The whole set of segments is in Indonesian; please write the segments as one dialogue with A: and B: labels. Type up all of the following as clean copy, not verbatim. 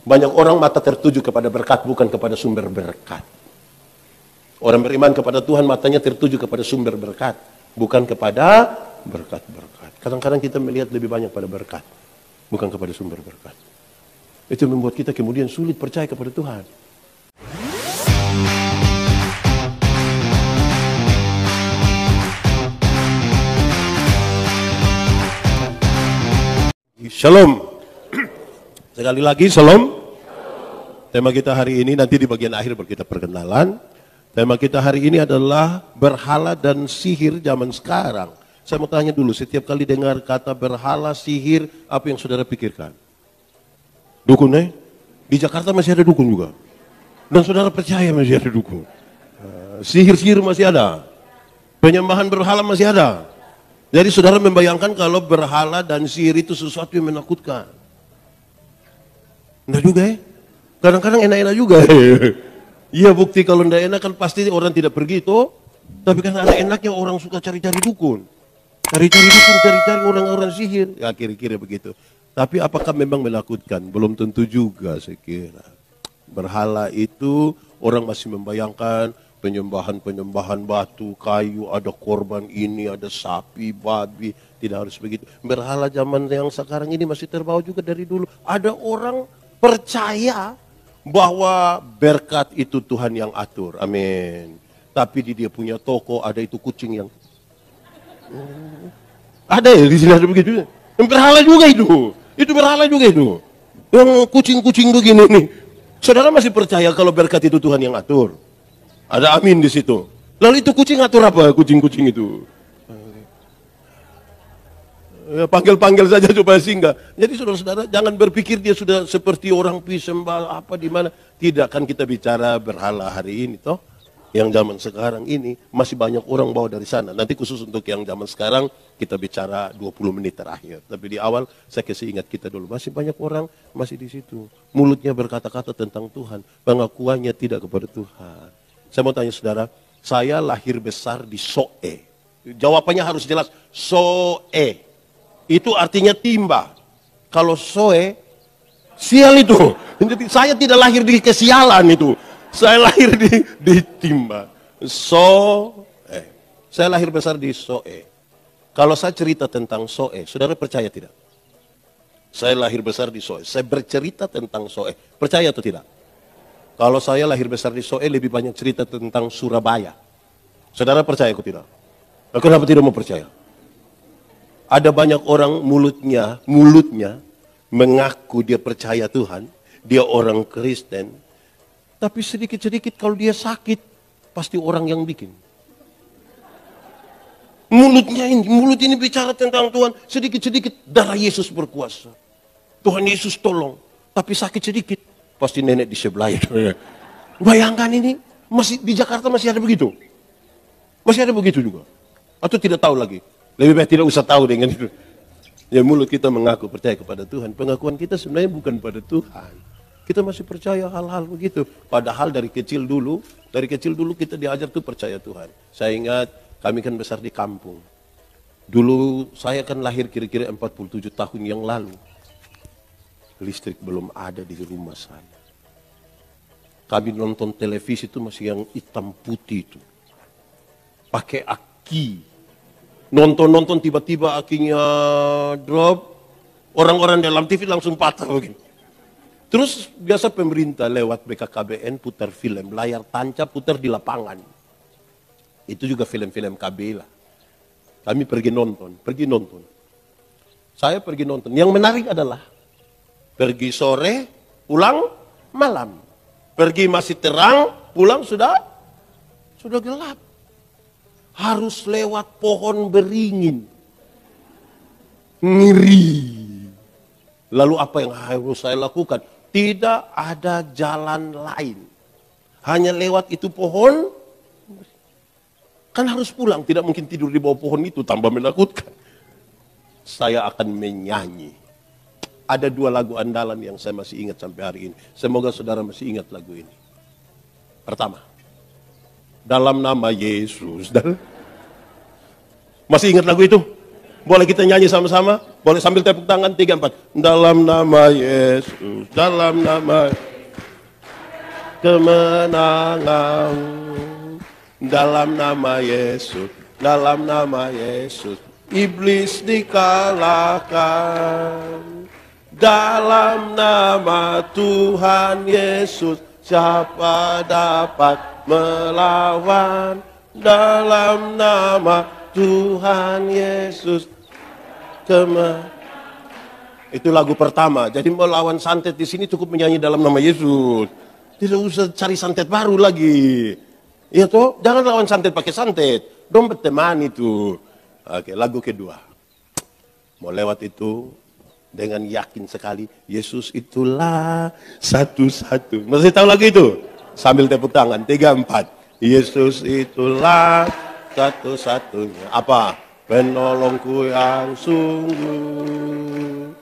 A: Banyak orang mata tertuju kepada berkat, bukan kepada sumber berkat. Orang beriman kepada Tuhan matanya tertuju kepada sumber berkat, bukan kepada berkat-berkat. Kadang-kadang kita melihat lebih banyak pada berkat, bukan kepada sumber berkat. Itu membuat kita kemudian sulit percaya kepada Tuhan. Shalom. Sekali lagi shalom. Tema kita hari ini nanti di bagian akhir baru kita perkenalan. Tema kita hari ini adalah berhala dan sihir zaman sekarang. Saya mau tanya dulu, setiap kali dengar kata berhala, sihir, apa yang saudara pikirkan? Dukun Di Jakarta masih ada dukun juga. Dan saudara percaya masih ada dukun. Sihir-sihir masih ada. Penyembahan berhala masih ada. Jadi saudara membayangkan kalau berhala dan sihir itu sesuatu yang menakutkan. Enggak juga Kadang-kadang enak-enak juga Iya, bukti kalau enggak enak kan pasti orang tidak pergi itu. Tapi kan ada enaknya orang suka cari-cari dukun. Cari-cari dukun, cari-cari orang-orang sihir. Ya kira-kira begitu. Tapi apakah memang menakutkan? Belum tentu juga saya kira. Berhala itu orang masih membayangkan penyembahan batu, kayu, ada korban ini, ada sapi, babi. Tidak harus begitu. Berhala zaman yang sekarang ini masih terbawa juga dari dulu. Ada orang percaya bahwa berkat itu Tuhan yang atur. Amin. Tapi di dia punya toko ada itu kucing yang ada di sini ada begitu. Berhala juga itu. Itu berhala juga itu. Yang kucing-kucing begini nih. Saudara masih percaya kalau berkat itu Tuhan yang atur? Ada amin di situ. Lalu itu kucing atur apa? Kucing-kucing itu. Ya, panggil-panggil saja supaya singgah. Jadi saudara-saudara jangan berpikir dia sudah seperti orang pisembah apa di mana. Tidak, kan kita bicara berhala hari ini toh. Yang zaman sekarang ini masih banyak orang bawa dari sana. Nanti khusus untuk yang zaman sekarang kita bicara 20 menit terakhir. Tapi di awal saya kasih ingat kita dulu. Masih banyak orang masih di situ. Mulutnya berkata-kata tentang Tuhan. Pengakuannya tidak kepada Tuhan. Saya mau tanya saudara, saya lahir besar di Soe. Jawabannya harus jelas, Soe. Itu artinya timba. Kalau Soe, sial itu. Jadi saya tidak lahir di kesialan itu. Saya lahir di timba. Soe. Saya lahir besar di Soe. Kalau saya cerita tentang Soe, saudara percaya tidak? Saya lahir besar di Soe. Saya bercerita tentang Soe. Percaya atau tidak? Kalau saya lahir besar di Soe, lebih banyak cerita tentang Surabaya. Saudara percaya atau tidak? Kenapa tidak mau percaya? Ada banyak orang mulutnya mengaku dia percaya Tuhan, dia orang Kristen, tapi sedikit-sedikit kalau dia sakit, pasti orang yang bikin. Mulut ini bicara tentang Tuhan, sedikit-sedikit darah Yesus berkuasa. Tuhan Yesus tolong, tapi sakit sedikit, pasti nenek di sebelah itu. Bayangkan ini, masih di Jakarta masih ada begitu. Masih ada begitu juga. Atau tidak tahu lagi. Lebih baik tidak usah tahu dengan itu. Ya mulut kita mengaku percaya kepada Tuhan. Pengakuan kita sebenarnya bukan pada Tuhan. Kita masih percaya hal-hal begitu. Padahal dari kecil dulu kita diajar tuh percaya Tuhan. Saya ingat kami kan besar di kampung. Dulu saya kan lahir kira-kira 47 tahun yang lalu. Listrik belum ada di rumah saya. Kami nonton televisi itu masih yang hitam putih itu. Pakai aki. Nonton tiba-tiba akinya drop, orang-orang dalam TV langsung patah begini. Terus biasa pemerintah lewat BKKBN putar film, layar tancap putar di lapangan. Itu juga film-film KB lah. Kami pergi nonton. Saya pergi nonton. Yang menarik adalah pergi sore, pulang malam. Pergi masih terang, pulang sudah gelap. Harus lewat pohon beringin. Ngeri. Lalu apa yang harus saya lakukan? Tidak ada jalan lain. Hanya lewat itu pohon. Kan harus pulang. Tidak mungkin tidur di bawah pohon itu. Tambah menakutkan. Saya akan menyanyi. Ada 2 lagu andalan yang saya masih ingat sampai hari ini. Semoga saudara masih ingat lagu ini. Pertama. Dalam nama Yesus. Masih ingat lagu itu? Boleh kita nyanyi sama-sama? Boleh sambil tepuk tangan 3, 4. Dalam nama Yesus, dalam nama kemenangan. Dalam nama Yesus, dalam nama Yesus, iblis dikalahkan. Dalam nama Tuhan Yesus, siapa dapat melawan? Dalam nama Tuhan Yesus. Itu lagu pertama. Jadi melawan santet di sini cukup menyanyi dalam nama Yesus. Tidak usah cari santet baru lagi. Iya toh, jangan lawan santet pakai santet. Dong berteman itu. Oke, lagu kedua. Mau lewat itu dengan yakin sekali, Yesus itulah satu-satu. Masih tahu lagu itu? Sambil tepuk tangan, 3, 4. Yesus itulah satu-satunya. Apa? Penolongku yang sungguh.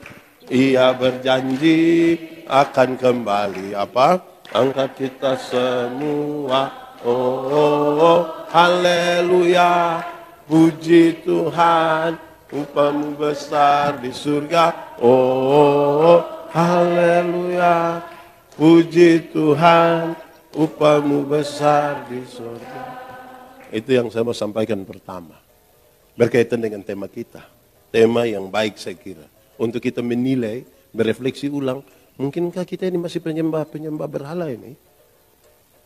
A: Ia berjanji akan kembali. Apa? Angkat kita semua. Oh, haleluya. Puji Tuhan, upamu besar di surga. Oh, haleluya. Puji Tuhan, upamu besar di surga. Itu yang saya mau sampaikan pertama. Berkaitan dengan tema kita. Tema yang baik saya kira. Untuk kita menilai, berefleksi ulang. Mungkinkah kita ini masih penyembah berhala ini?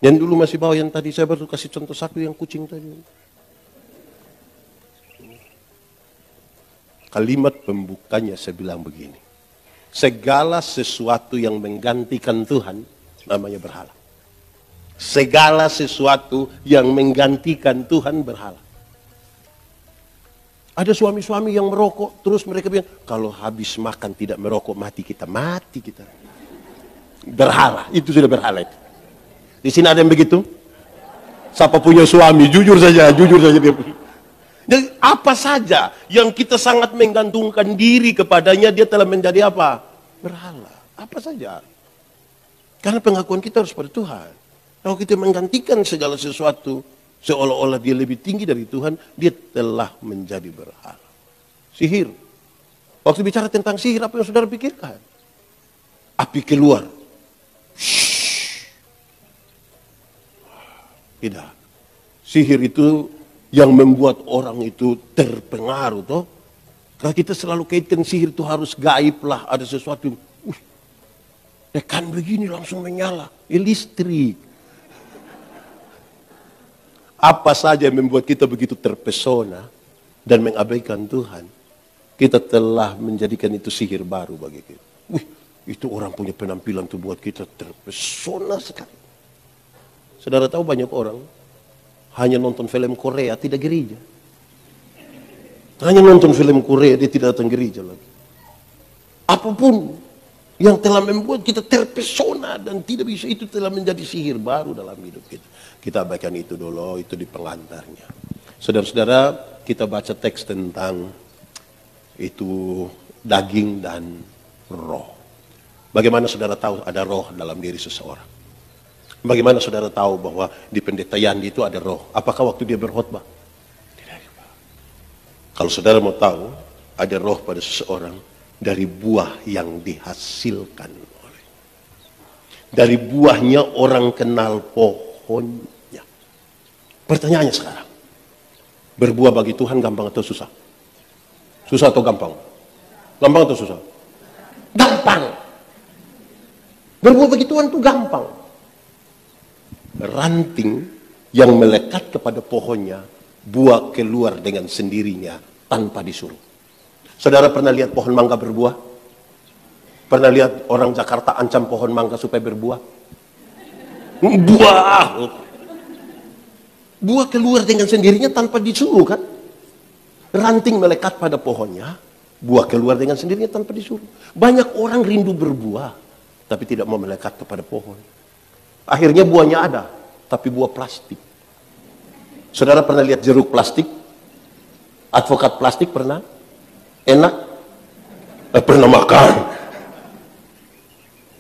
A: Yang dulu masih bawa yang tadi saya baru kasih contoh satu yang kucing tadi. Kalimat pembukanya saya bilang begini. Segala sesuatu yang menggantikan Tuhan namanya berhala. Segala sesuatu yang menggantikan Tuhan berhala. Ada suami-suami yang merokok, terus mereka bilang, kalau habis makan tidak merokok, mati kita. Berhala, itu sudah berhala itu. Di sini ada yang begitu? Siapa punya suami, jujur saja dia. Jadi apa saja yang kita sangat menggantungkan diri kepadanya, dia telah menjadi apa? Berhala. Apa saja. Karena pengakuan kita harus pada Tuhan. Kalau kita menggantikan segala sesuatu, seolah-olah dia lebih tinggi dari Tuhan, dia telah menjadi berhala. Sihir. Waktu bicara tentang sihir, apa yang saudara pikirkan? Api keluar. Shhh. Tidak. Sihir itu yang membuat orang itu terpengaruh. Toh? Kalau kita selalu kaitkan sihir itu harus gaib lah, ada sesuatu. Tekan begini langsung menyala. Listrik. Apa saja yang membuat kita begitu terpesona dan mengabaikan Tuhan, kita telah menjadikan itu sihir baru bagi kita. Itu orang punya penampilan itu buat kita terpesona sekali. Saudara tahu banyak orang hanya nonton film Korea tidak gereja. Hanya nonton film Korea dia tidak datang gereja lagi. Apapun yang telah membuat kita terpesona dan tidak bisa, itu telah menjadi sihir baru dalam hidup kita. Kita abaikan itu dulu, itu di pengantarnya. Saudara-saudara, kita baca teks tentang itu daging dan roh. Bagaimana saudara tahu ada roh dalam diri seseorang? Bagaimana saudara tahu bahwa di pendeta Yandi itu ada roh? Apakah waktu dia berkhotbah? Tidak. Kalau saudara mau tahu ada roh pada seseorang, dari buah yang dihasilkan oleh. Dari buahnya orang kenal pohonnya. Pertanyaannya sekarang, berbuah bagi Tuhan gampang atau susah? Susah atau gampang? Gampang atau susah? Gampang. Berbuah bagi Tuhan itu gampang. Ranting yang melekat kepada pohonnya, buah keluar dengan sendirinya tanpa disuruh. Saudara pernah lihat pohon mangga berbuah? Pernah lihat orang Jakarta ancam pohon mangga supaya berbuah? Buah! Buah keluar dengan sendirinya tanpa disuruh kan? Ranting melekat pada pohonnya, buah keluar dengan sendirinya tanpa disuruh. Banyak orang rindu berbuah, tapi tidak mau melekat kepada pohon. Akhirnya buahnya ada, tapi buah plastik. Saudara pernah lihat jeruk plastik? Advokat plastik pernah? Enak? Pernah makan?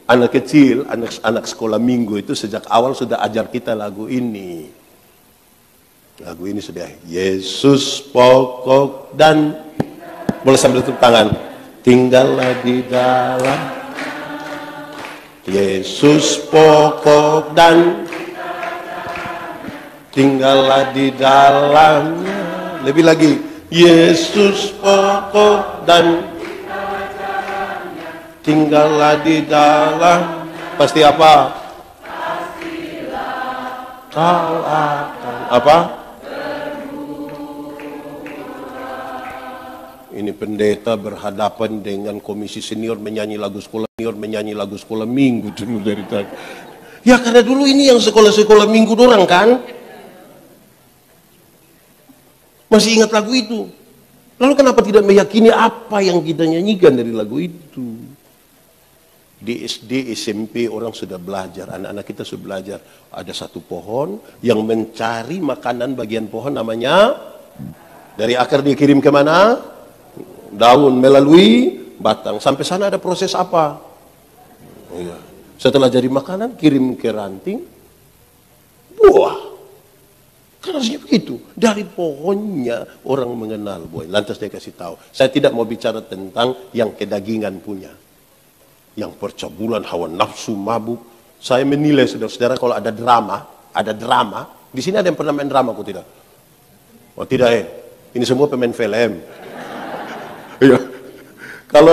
A: Anak kecil, anak sekolah minggu itu sejak awal sudah ajar kita lagu ini. Lagu ini sudah, Yesus pokok dan, boleh sambil tepuk tangan, tinggallah di dalam. Yesus pokok dan tinggallah di dalamnya. Lebih lagi, Yesus pokok dan tinggallah di dalam. Pasti apa? Kau akan apa? Ini pendeta berhadapan dengan komisi senior menyanyi lagu sekolah minggu dulu dari tadi. Ya karena dulu ini yang sekolah minggu dorang kan. Masih ingat lagu itu. Lalu kenapa tidak meyakini apa yang kita nyanyikan dari lagu itu? Di SD, SMP orang sudah belajar, anak-anak kita sudah belajar. Ada satu pohon yang mencari makanan bagian pohon namanya, dari akar dia kirim kemana? Daun melalui batang. Sampai sana ada proses apa? Oh ya. Setelah jadi makanan, kirim ke ranting, buah. Kan harusnya begitu. Dari pohonnya orang mengenal buah. Lantas dia kasih tahu. Saya tidak mau bicara tentang yang kedagingan punya. Yang percabulan, hawa nafsu, mabuk. Saya menilai saudara-saudara kalau ada drama. Di sini ada yang pernah main drama, kok tidak? Oh tidak ini semua pemain film. Ya. Kalau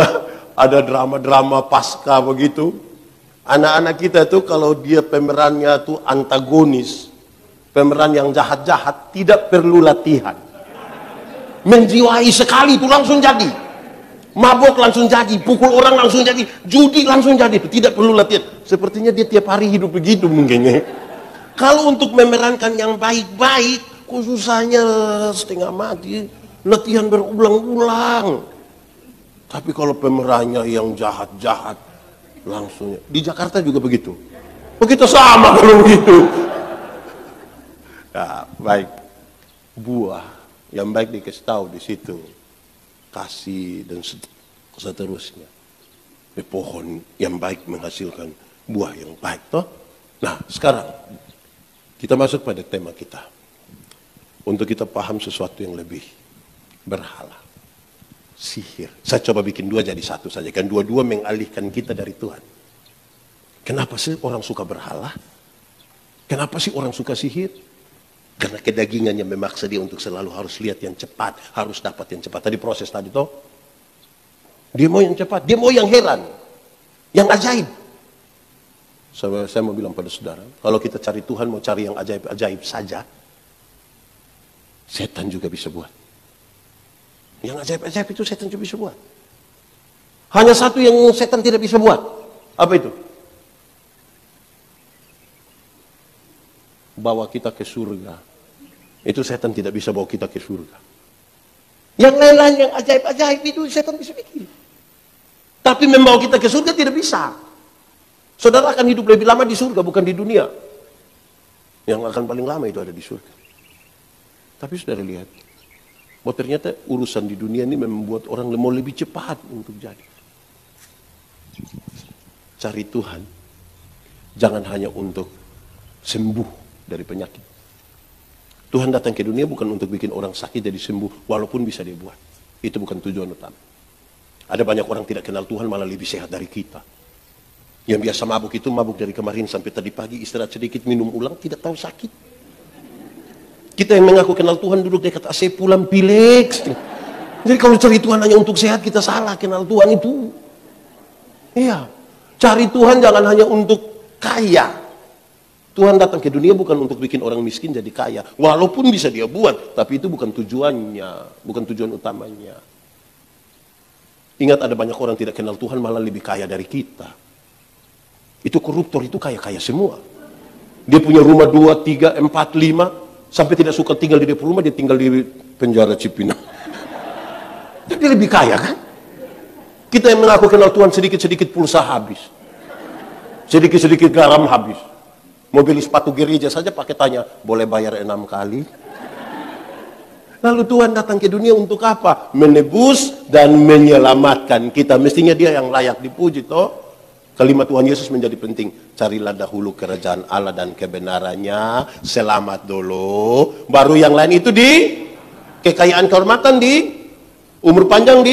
A: ada drama-drama pasca begitu, anak-anak kita tuh kalau dia pemerannya tuh antagonis, pemeran yang jahat-jahat, tidak perlu latihan. Menjiwai sekali itu langsung jadi. Mabok langsung jadi, pukul orang langsung jadi, judi langsung jadi, itu tidak perlu latihan. Sepertinya dia tiap hari hidup begitu mungkinnya. Kalau untuk memerankan yang baik-baik, khususnya setengah mati, latihan berulang-ulang. Tapi kalau pemerannya yang jahat-jahat, langsung. Di Jakarta juga begitu. Begitu sama kalau begitu. Ya, baik. Buah yang baik dikasih tahu di situ. Kasih dan seterusnya. Di pohon yang baik menghasilkan buah yang baik, toh? Nah, sekarang kita masuk pada tema kita. Untuk kita paham sesuatu yang lebih berhala. Sihir. Saya coba bikin dua jadi satu saja. Kan dua-dua mengalihkan kita dari Tuhan. Kenapa sih orang suka berhala? Kenapa sih orang suka sihir? Karena kedagingannya memaksa dia untuk selalu harus lihat yang cepat, harus dapat yang cepat. Tadi proses tadi toh. Dia mau yang cepat, dia mau yang heran, yang ajaib. Saya mau bilang pada saudara, kalau kita cari Tuhan mau cari yang ajaib-ajaib saja, setan juga bisa buat. Yang ajaib-ajaib itu setan juga bisa buat. Hanya satu yang setan tidak bisa buat. Apa itu? Bawa kita ke surga. Itu setan tidak bisa bawa kita ke surga. Yang lain-lain yang ajaib-ajaib itu setan bisa bikin. Tapi membawa kita ke surga tidak bisa. Saudara akan hidup lebih lama di surga, bukan di dunia. Yang akan paling lama itu ada di surga. Tapi saudara lihat, bahwa ternyata urusan di dunia ini membuat orang mau lebih cepat untuk jadi. Cari Tuhan, jangan hanya untuk sembuh dari penyakit. Tuhan datang ke dunia bukan untuk bikin orang sakit jadi sembuh, walaupun bisa dia buat. Itu bukan tujuan utama. Ada banyak orang tidak kenal Tuhan malah lebih sehat dari kita. Yang biasa mabuk itu mabuk dari kemarin sampai tadi pagi, istirahat sedikit, minum ulang, tidak tahu sakit. Kita yang mengaku kenal Tuhan duduk dekat AC pulang pilek. Jadi kalau cari Tuhan hanya untuk sehat, kita salah kenal Tuhan itu. Iya, cari Tuhan jangan hanya untuk kaya. Tuhan datang ke dunia bukan untuk bikin orang miskin jadi kaya. Walaupun bisa dia buat, tapi itu bukan tujuannya, bukan tujuan utamanya. Ingat ada banyak orang tidak kenal Tuhan malah lebih kaya dari kita. Itu koruptor, itu kaya-kaya semua. Dia punya rumah 2, 3, 4, 5, sampai tidak suka tinggal di rumah, dia tinggal di penjara Cipinang. Dia lebih kaya kan? Kita yang mengaku kenal Tuhan sedikit-sedikit pulsa habis. Sedikit-sedikit garam habis. Mau beli sepatu gereja saja pakai tanya, boleh bayar 6 kali? Lalu Tuhan datang ke dunia untuk apa? Menebus dan menyelamatkan kita. Mestinya dia yang layak dipuji toh. Kalimat Tuhan Yesus menjadi penting. Carilah dahulu kerajaan Allah dan kebenarannya. Selamat dulu. Baru yang lain itu di kekayaan kehormatan di umur panjang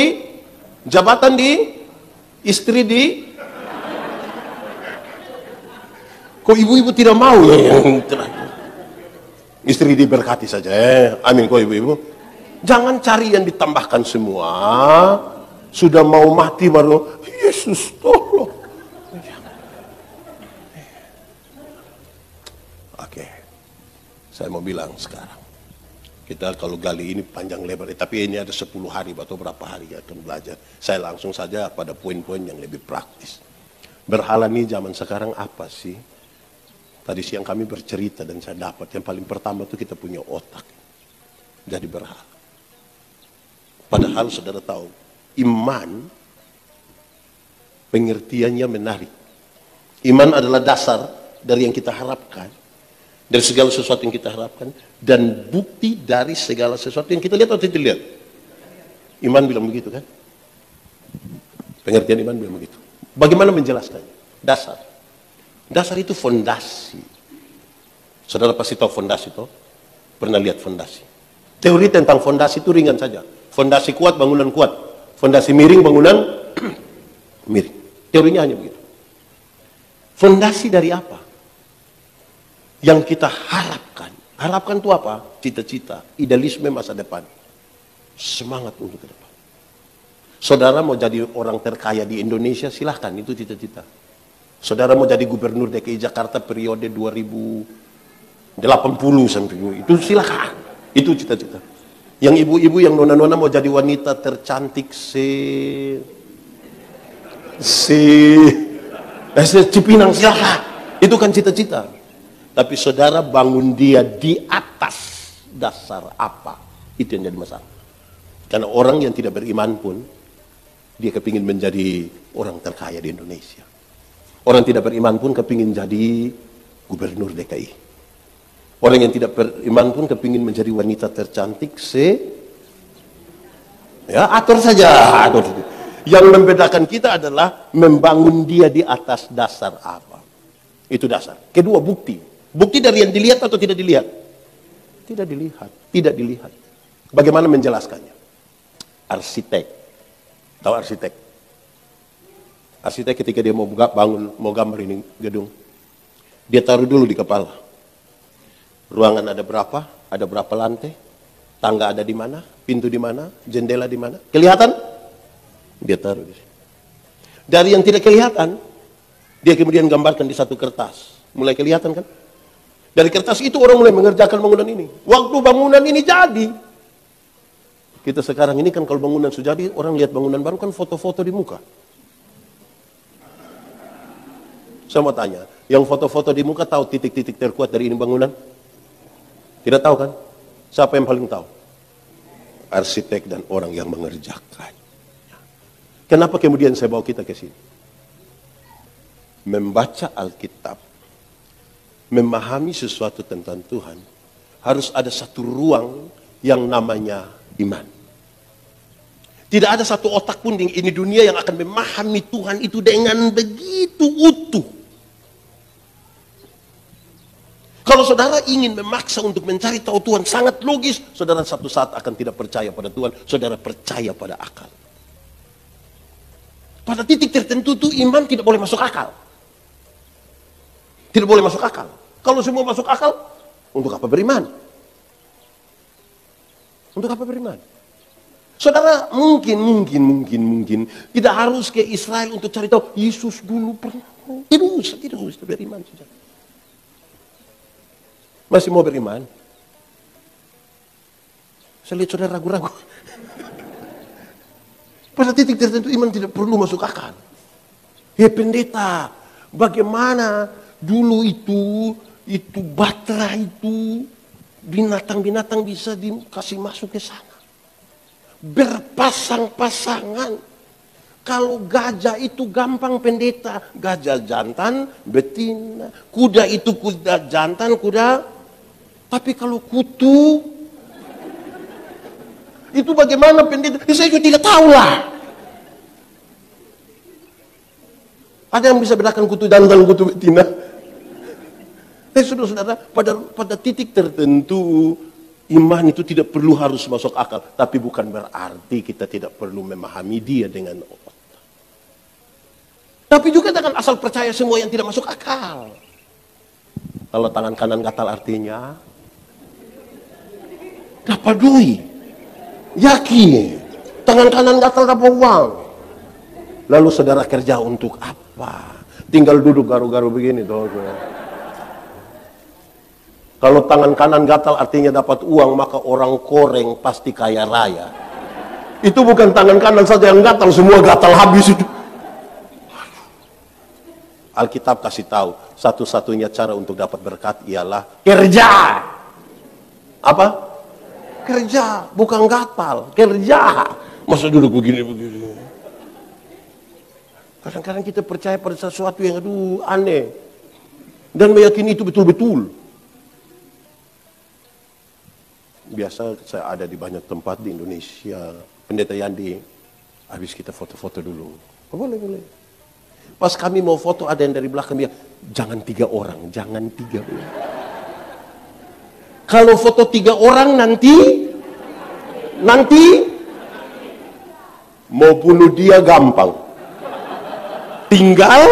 A: Jabatan di, istri di. Kok ibu-ibu tidak mau yang terakhir? Istri diberkati saja, amin. Kok ibu-ibu, jangan cari yang ditambahkan semua. Sudah mau mati baru, Yesus tolong. Oke, saya mau bilang sekarang, kita kalau gali ini panjang lebar, tapi ini ada 10 hari atau berapa hari akan belajar. Saya langsung saja pada poin-poin yang lebih praktis. Berhala ini zaman sekarang apa sih? Tadi siang kami bercerita dan saya dapat yang paling pertama itu kita punya otak jadi berhala. Padahal saudara tahu, iman pengertiannya menarik. Iman adalah dasar dari yang kita harapkan, dari segala sesuatu yang kita harapkan, dan bukti dari segala sesuatu yang kita lihat atau tidak lihat. Iman bilang begitu kan? Pengertian iman bilang begitu. Bagaimana menjelaskannya? Dasar. Dasar itu fondasi. Saudara pasti tahu fondasi itu. Pernah lihat fondasi. Teori tentang fondasi itu ringan saja. Fondasi kuat, bangunan kuat. Fondasi miring, bangunan miring. Teorinya hanya begitu. Fondasi dari apa? Yang kita harapkan. Harapkan itu apa? Cita-cita, idealisme masa depan. Semangat untuk ke depan. Saudara mau jadi orang terkaya di Indonesia, silahkan, itu cita-cita. Saudara mau jadi gubernur DKI Jakarta periode 2080 sampai itu silahkan. Itu cita-cita. Yang ibu-ibu, yang nona-nona mau jadi wanita tercantik Cipinang, silahkan. Itu kan cita-cita. Tapi saudara bangun dia di atas dasar apa? Itu yang jadi masalah. Karena orang yang tidak beriman pun, dia kepingin menjadi orang terkaya di Indonesia. Orang tidak beriman pun kepingin jadi gubernur DKI. Orang yang tidak beriman pun kepingin menjadi wanita tercantik ya, atur saja. Atur. Yang membedakan kita adalah membangun dia di atas dasar apa. Itu dasar. Kedua, bukti. Bukti dari yang dilihat atau tidak dilihat? Tidak dilihat. Tidak dilihat. Bagaimana menjelaskannya? Arsitek. Tahu arsitek? Arsitek ketika dia mau bangun, mau gambar ini gedung, dia taruh dulu di kepala. Ruangan ada berapa? Ada berapa lantai? Tangga ada di mana? Pintu di mana? Jendela di mana? Kelihatan? Dia taruh di sini. Dari yang tidak kelihatan, dia kemudian gambarkan di satu kertas. Mulai kelihatan kan? Dari kertas itu orang mulai mengerjakan bangunan ini. Waktu bangunan ini jadi, kita sekarang ini kan kalau bangunan sudah jadi, orang lihat bangunan baru kan foto-foto di muka. Saya mau tanya, yang foto-foto di muka tahu titik-titik terkuat dari ini bangunan? Tidak tahu kan? Siapa yang paling tahu? Arsitek dan orang yang mengerjakan. Kenapa kemudian saya bawa kita ke sini? Membaca Alkitab, memahami sesuatu tentang Tuhan, harus ada satu ruang yang namanya iman. Tidak ada satu otak pun di ini dunia yang akan memahami Tuhan itu dengan begitu utuh. Kalau saudara ingin memaksa untuk mencari tahu Tuhan sangat logis, saudara satu saat akan tidak percaya pada Tuhan, saudara percaya pada akal. Pada titik tertentu itu iman tidak boleh masuk akal. Tidak boleh masuk akal. Kalau semua masuk akal, untuk apa beriman? Untuk apa beriman? Saudara mungkin tidak harus ke Israel untuk cari tahu Yesus dulu pernah. Tidak usah beriman saja. Masih mau beriman? Saya lihat saudara ragu-ragu. Pada titik tertentu iman tidak perlu masuk akal. Ya pendeta, bagaimana dulu itu batra itu binatang-binatang bisa dikasih masuk ke sana? Berpasang-pasangan. Kalau gajah itu gampang pendeta, gajah jantan, betina. Kuda itu kuda jantan, kuda. Tapi kalau kutu, itu bagaimana pendeta? Saya juga tidak tahu lah. Ada yang bisa bedakan kutu jantan, kutu betina? Saudara-saudara, pada titik tertentu, Iman itu tidak perlu harus masuk akal, tapi bukan berarti kita tidak perlu memahami dia dengan otak. Tapi juga jangan asal percaya semua yang tidak masuk akal. Kalau tangan kanan gatal artinya dapat duit. Yakin. Tangan kanan gatal dapat uang. Lalu saudara kerja untuk apa? Tinggal duduk garu-garu begini toh. Kalau tangan kanan gatal artinya dapat uang, maka orang koreng pasti kaya raya. Itu bukan tangan kanan saja yang gatal, semua gatal habis itu. Alkitab kasih tahu, satu-satunya cara untuk dapat berkat ialah kerja. Apa? Kerja, bukan gatal, kerja. Masa duduk begini-begini. Kadang-kadang kita percaya pada sesuatu yang aneh. Dan meyakini itu betul-betul. Biasa saya ada di banyak tempat di Indonesia. Pendeta Yandi, habis kita foto-foto dulu. Boleh, boleh. Pas kami mau foto, ada yang dari belakang bilang, jangan 3 orang, jangan 3 orang. Kalau foto 3 orang nanti mau bunuh dia gampang. Tinggal,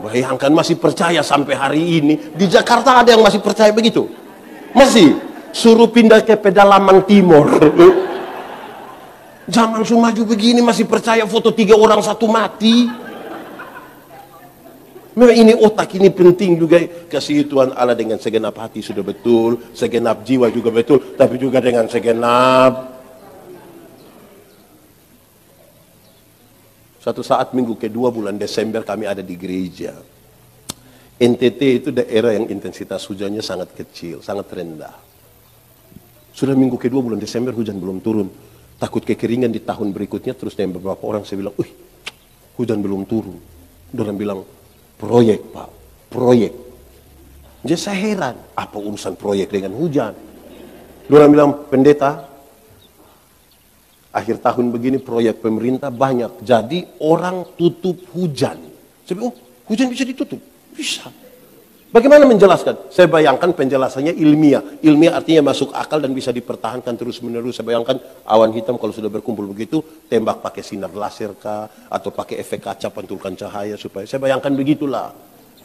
A: bayangkan masih percaya sampai hari ini. Di Jakarta ada yang masih percaya begitu? Masih? Suruh pindah ke pedalaman timur. Zaman maju begini masih percaya foto 3 orang 1 mati. Memang ini otak ini penting juga. Kasih Tuhan Allah dengan segenap hati sudah betul, segenap jiwa juga betul, tapi juga dengan segenap. Suatu saat minggu kedua bulan Desember kami ada di gereja. NTT itu daerah yang intensitas hujannya sangat kecil, sangat rendah. Sudah minggu kedua bulan Desember hujan belum turun. Takut kekeringan di tahun berikutnya. Terus dengan beberapa orang saya bilang, hujan belum turun. Orang bilang, proyek Pak, proyek. Jadi saya heran, apa urusan proyek dengan hujan? Orang bilang, pendeta, akhir tahun begini proyek pemerintah banyak. Jadi orang tutup hujan. Saya bilang, hujan bisa ditutup? Bisa. Bagaimana menjelaskan? Saya bayangkan penjelasannya ilmiah. Ilmiah artinya masuk akal dan bisa dipertahankan terus-menerus. Saya bayangkan awan hitam kalau sudah berkumpul begitu, tembak pakai sinar laser kah, atau pakai efek kaca pantulkan cahaya supaya. Saya bayangkan begitulah.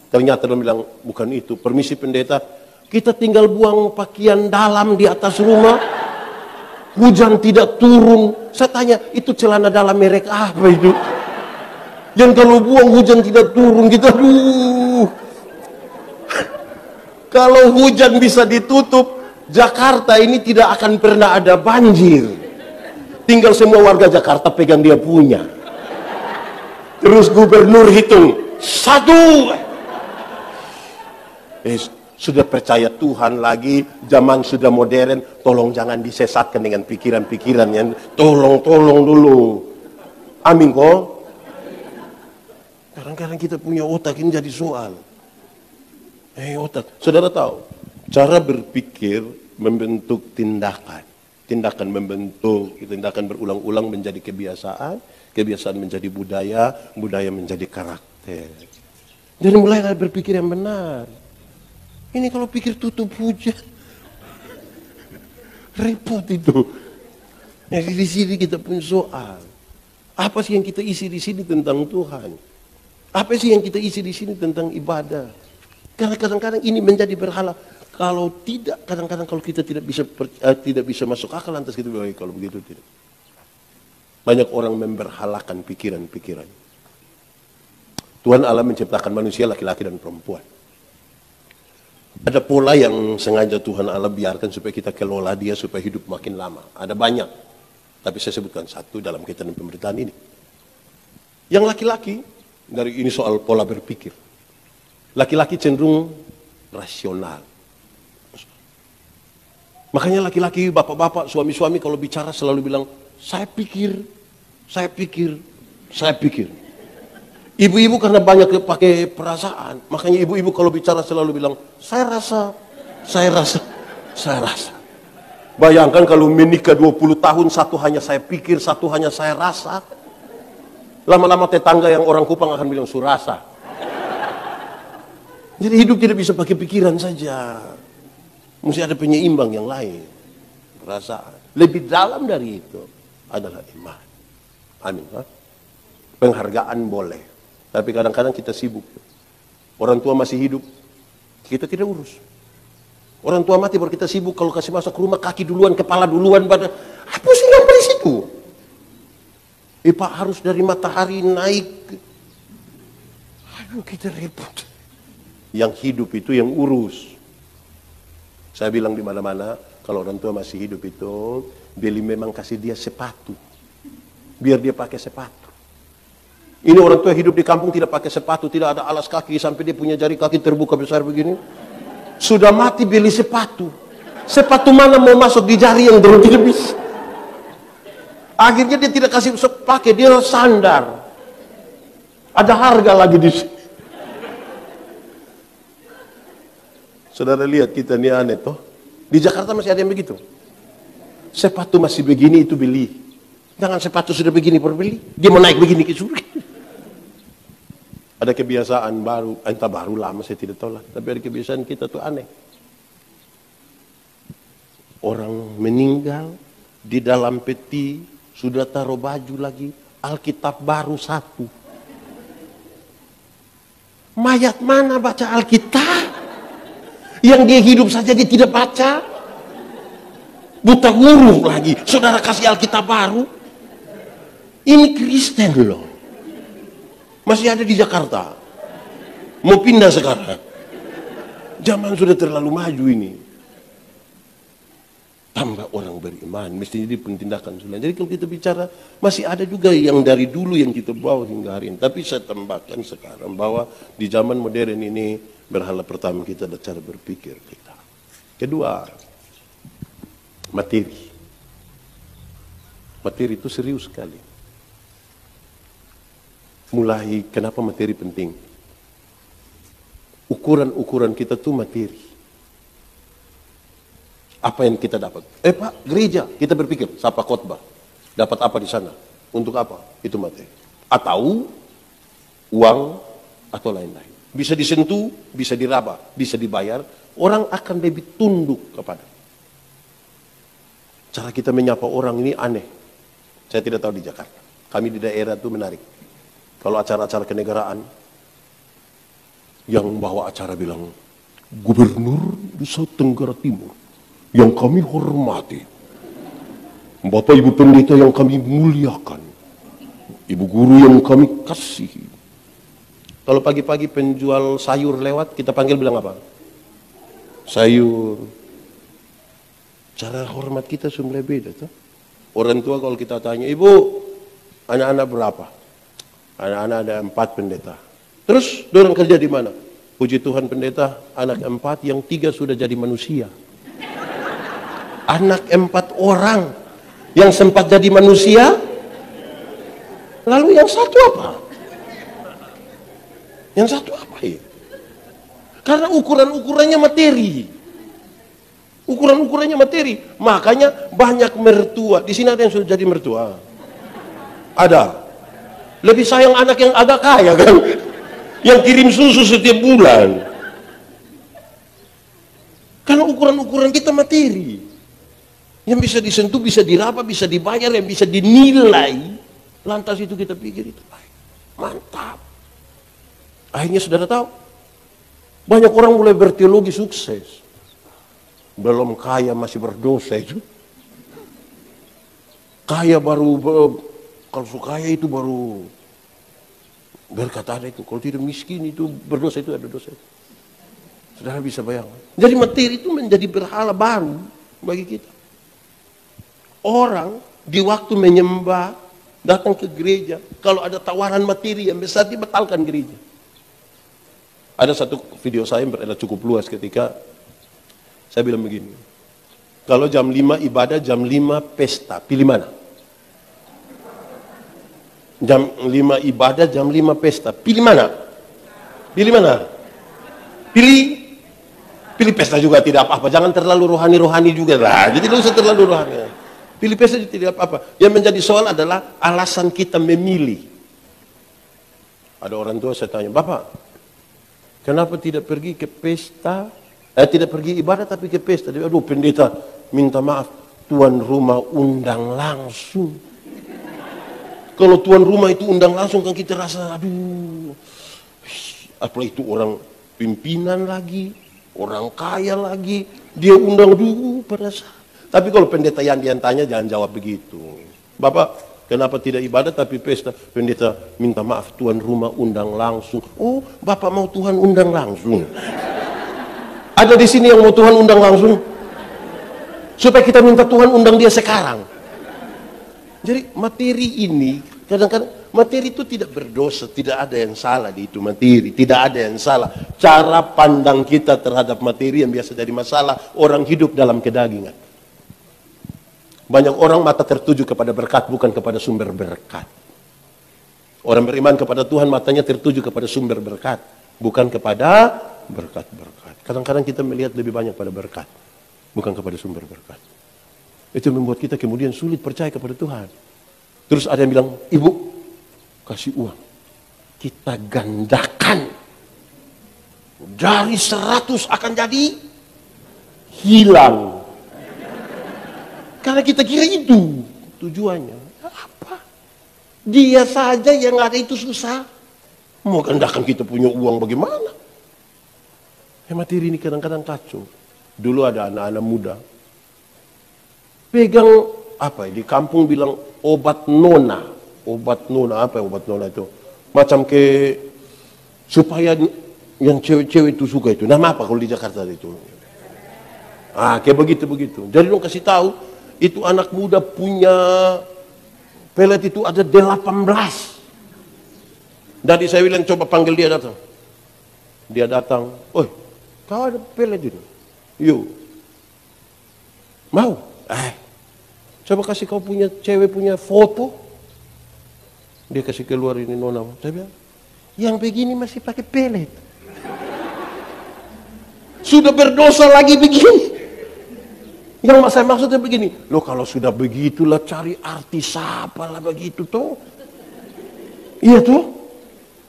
A: Ternyata dia bilang, bukan itu. Permisi pendeta, kita tinggal buang pakaian dalam di atas rumah, hujan tidak turun. Saya tanya, itu celana dalam merek apa itu? Yang kalau buang hujan tidak turun, kita Kalau hujan bisa ditutup, Jakarta ini tidak akan pernah ada banjir. Tinggal semua warga Jakarta pegang dia punya. Terus gubernur hitung, 1. Sudah percaya Tuhan lagi, zaman sudah modern, tolong jangan disesatkan dengan pikiran-pikiran yang tolong dulu. Amin kok. Kadang-kadang kita punya otak ini jadi soal. Otak. Saudara tahu, cara berpikir membentuk tindakan. Tindakan membentuk, tindakan berulang-ulang menjadi kebiasaan, kebiasaan menjadi budaya, budaya menjadi karakter. Jadi mulailah berpikir yang benar. Ini kalau pikir tutup hujan, repot itu. Jadi di sini kita punya soal. Apa sih yang kita isi di sini tentang Tuhan? Apa sih yang kita isi di sini tentang ibadah? Karena kadang-kadang ini menjadi berhala. Kalau tidak, kadang-kadang kalau kita tidak bisa masuk akal, lantas kita bilang, kalau begitu tidak. Banyak orang memberhalakan pikiran-pikiran. Tuhan Allah menciptakan manusia laki-laki dan perempuan. Ada pola yang sengaja Tuhan Allah biarkan supaya kita kelola dia, supaya hidup makin lama. Ada banyak. Tapi saya sebutkan satu dalam kaitan dengan pemberitaan ini. Yang laki-laki, dari ini soal pola berpikir. Laki-laki cenderung rasional. Makanya laki-laki, bapak-bapak, suami-suami kalau bicara selalu bilang, saya pikir. Ibu-ibu karena banyak pakai perasaan, makanya ibu-ibu kalau bicara selalu bilang, saya rasa. Bayangkan kalau menikah 20 tahun, satu hanya saya pikir, satu hanya saya rasa. Lama-lama tetangga yang orang Kupang akan bilang, surasa. Jadi hidup tidak bisa pakai pikiran saja. Mesti ada penyeimbang yang lain. Perasaan. Lebih dalam dari itu adalah iman. Amin. Penghargaan boleh. Tapi kadang-kadang kita sibuk. Orang tua masih hidup, kita tidak urus. Orang tua mati baru kita sibuk. Kalau kasih masuk rumah, kaki duluan, kepala duluan, badan. Apa sih yang di situ? Pak harus dari matahari naik. Aduh, kita repot. Yang hidup itu yang urus. Saya bilang di mana-mana, kalau orang tua masih hidup itu, beli memang kasih dia sepatu. Biar dia pakai sepatu. Ini orang tua hidup di kampung tidak pakai sepatu, tidak ada alas kaki, sampai dia punya jari kaki terbuka besar begini. Sudah mati beli sepatu. Sepatu mana mau masuk di jari yang dulu tidak bisa. Akhirnya dia tidak kasih pakai, dia sandar. Ada harga lagi di sini. Saudara lihat kita ini aneh toh. Di Jakarta masih ada yang begitu. Sepatu masih begini itu beli. Jangan sepatu sudah begini baru beli. Dia mau naik begini ke surga. Ada kebiasaan baru, entah baru lama saya tidak tahu lah. Tapi ada kebiasaan kita tuh aneh. Orang meninggal di dalam peti sudah taruh baju lagi, Alkitab baru 1. Mayat mana baca Alkitab? Yang dia hidup saja dia tidak baca. Buta huruf lagi. Saudara kasih Alkitab baru. Ini Kristen loh. Masih ada di Jakarta. Mau pindah sekarang. Zaman sudah terlalu maju ini. Tambah orang beriman. Mestinya di tindakan sudah. Jadi kalau kita bicara, masih ada juga yang dari dulu yang kita bawa hingga hari ini. Tapi saya tambahkan sekarang bahwa di zaman modern ini, berhala pertama kita adalah cara berpikir kita. Kedua, materi. Materi itu serius sekali. Mulai kenapa materi penting? Ukuran-ukuran kita tuh materi. Apa yang kita dapat? Pak, gereja. Kita berpikir, siapa khotbah? Dapat apa di sana? Untuk apa? Itu materi. Atau uang atau lain-lain. Bisa disentuh, bisa diraba, bisa dibayar. Orang akan lebih tunduk kepada. Cara kita menyapa orang ini aneh. Saya tidak tahu di Jakarta. Kami di daerah itu menarik. Kalau acara-acara kenegaraan, yang bawa acara bilang, Gubernur Nusa Tenggara Timur, yang kami hormati, Bapak Ibu Pendeta yang kami muliakan, Ibu Guru yang kami kasihi. Kalau pagi-pagi penjual sayur lewat, kita panggil bilang apa? Sayur. Cara hormat kita sumber beda tuh. Orang tua kalau kita tanya, Ibu, anak-anak berapa? Anak-anak ada 4 pendeta. Terus, dorang kerja di mana? Puji Tuhan pendeta, anak 4, yang 3 sudah jadi manusia. Anak 4 orang yang sempat jadi manusia, lalu yang satu apa? Yang satu apa ya? Karena ukuran-ukurannya materi. Ukuran-ukurannya materi. Makanya banyak mertua. Di sini ada yang sudah jadi mertua. Ada. Lebih sayang anak yang agak kaya kan? Yang kirim susu setiap bulan. Karena ukuran-ukuran kita materi. Yang bisa disentuh, bisa diraba, bisa dibayar, yang bisa dinilai. Lantas itu kita pikir itu baik. Mantap. Akhirnya saudara tahu, banyak orang mulai berteologi sukses. Belum kaya masih berdosa itu. Kaya baru, kalau kaya itu baru berkata ada itu. Kalau tidak miskin itu berdosa itu ada dosa. Saudara bisa bayangkan. Jadi materi itu menjadi berhala baru bagi kita. Orang di waktu menyembah datang ke gereja, kalau ada tawaran materi yang besar dibatalkan gereja. Ada satu video saya yang beredar cukup luas ketika saya bilang begini, kalau jam 5 ibadah, jam 5 pesta, pilih mana? Jam 5 ibadah, jam 5 pesta, pilih mana? Pilih mana? Pilih pesta juga tidak apa-apa, jangan terlalu rohani-rohani juga lah, jadi tidak usah terlalu rohani. Pilih pesta juga tidak apa-apa. Yang menjadi soal adalah alasan kita memilih. Ada orang tua saya tanya, Bapak, kenapa tidak pergi ke pesta Tidak pergi ibadah tapi ke pesta. Aduh, pendeta minta maaf, tuan rumah undang langsung. Kalau tuan rumah itu undang langsung kan kita rasa, aduh, apalagi itu orang pimpinan lagi, orang kaya lagi, dia undang dulu pada saat. Tapi kalau pendeta yang dia tanya jangan jawab begitu. Bapak, kenapa tidak ibadah tapi pesta? Pendeta minta maaf, tuan rumah undang langsung. Oh, Bapak mau Tuhan undang langsung? Ada di sini yang mau Tuhan undang langsung? Supaya kita minta Tuhan undang dia sekarang. Jadi materi ini, kadang-kadang materi itu tidak berdosa, tidak ada yang salah di itu materi, tidak ada yang salah. Cara pandang kita terhadap materi yang biasa jadi masalah, orang hidup dalam kedagingan. Banyak orang mata tertuju kepada berkat, bukan kepada sumber berkat. Orang beriman kepada Tuhan, matanya tertuju kepada sumber berkat, bukan kepada berkat-berkat. Kadang-kadang kita melihat lebih banyak pada berkat, bukan kepada sumber berkat. Itu membuat kita kemudian sulit percaya kepada Tuhan. Terus ada yang bilang, ibu, kasih uang. Kita gandakan. Dari 100 akan jadi hilang. Karena kita kira itu tujuannya. Apa? Dia saja yang ada itu susah. Mau gandakan kita punya uang bagaimana? Materi ini kadang-kadang kacau. Dulu ada anak-anak muda pegang apa di kampung bilang obat nona. Obat nona, apa ya obat nona itu? Macam ke supaya yang cewek-cewek itu suka itu. Nama apa kalau di Jakarta itu? Kayak begitu-begitu. Jadi dong kasih tahu, itu anak muda punya pelet itu ada 18. Jadi saya bilang coba panggil dia datang. Dia datang, "Oi, kau ada pelet itu?" "Yuk." "Mau?" Coba kasih kau punya cewek punya foto. Dia kasih keluar ini nona. Saya bilang, yang begini masih pakai pelet. Sudah berdosa lagi begini. Yang saya maksudnya begini. Loh kalau sudah begitulah cari artis apa lah begitu tuh. Iya tuh.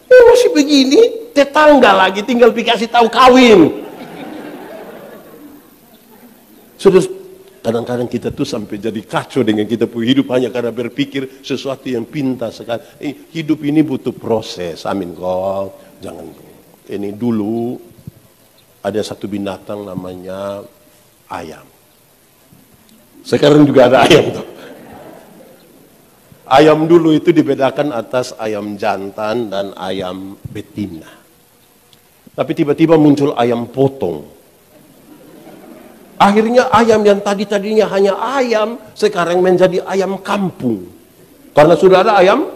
A: Masih begini. Tetangga lagi tinggal dikasih tahu kawin. Sudah. Kadang-kadang kita tuh sampai jadi kacau dengan kita punya hidup hanya karena berpikir sesuatu yang pintar sekali. Hidup ini butuh proses. Amin kok. Jangan. Ini dulu ada satu binatang namanya ayam. Sekarang juga ada ayam tuh. Ayam dulu itu dibedakan atas ayam jantan dan ayam betina. Tapi tiba-tiba muncul ayam potong. Akhirnya ayam yang tadinya hanya ayam, sekarang menjadi ayam kampung. Karena sudah ada ayam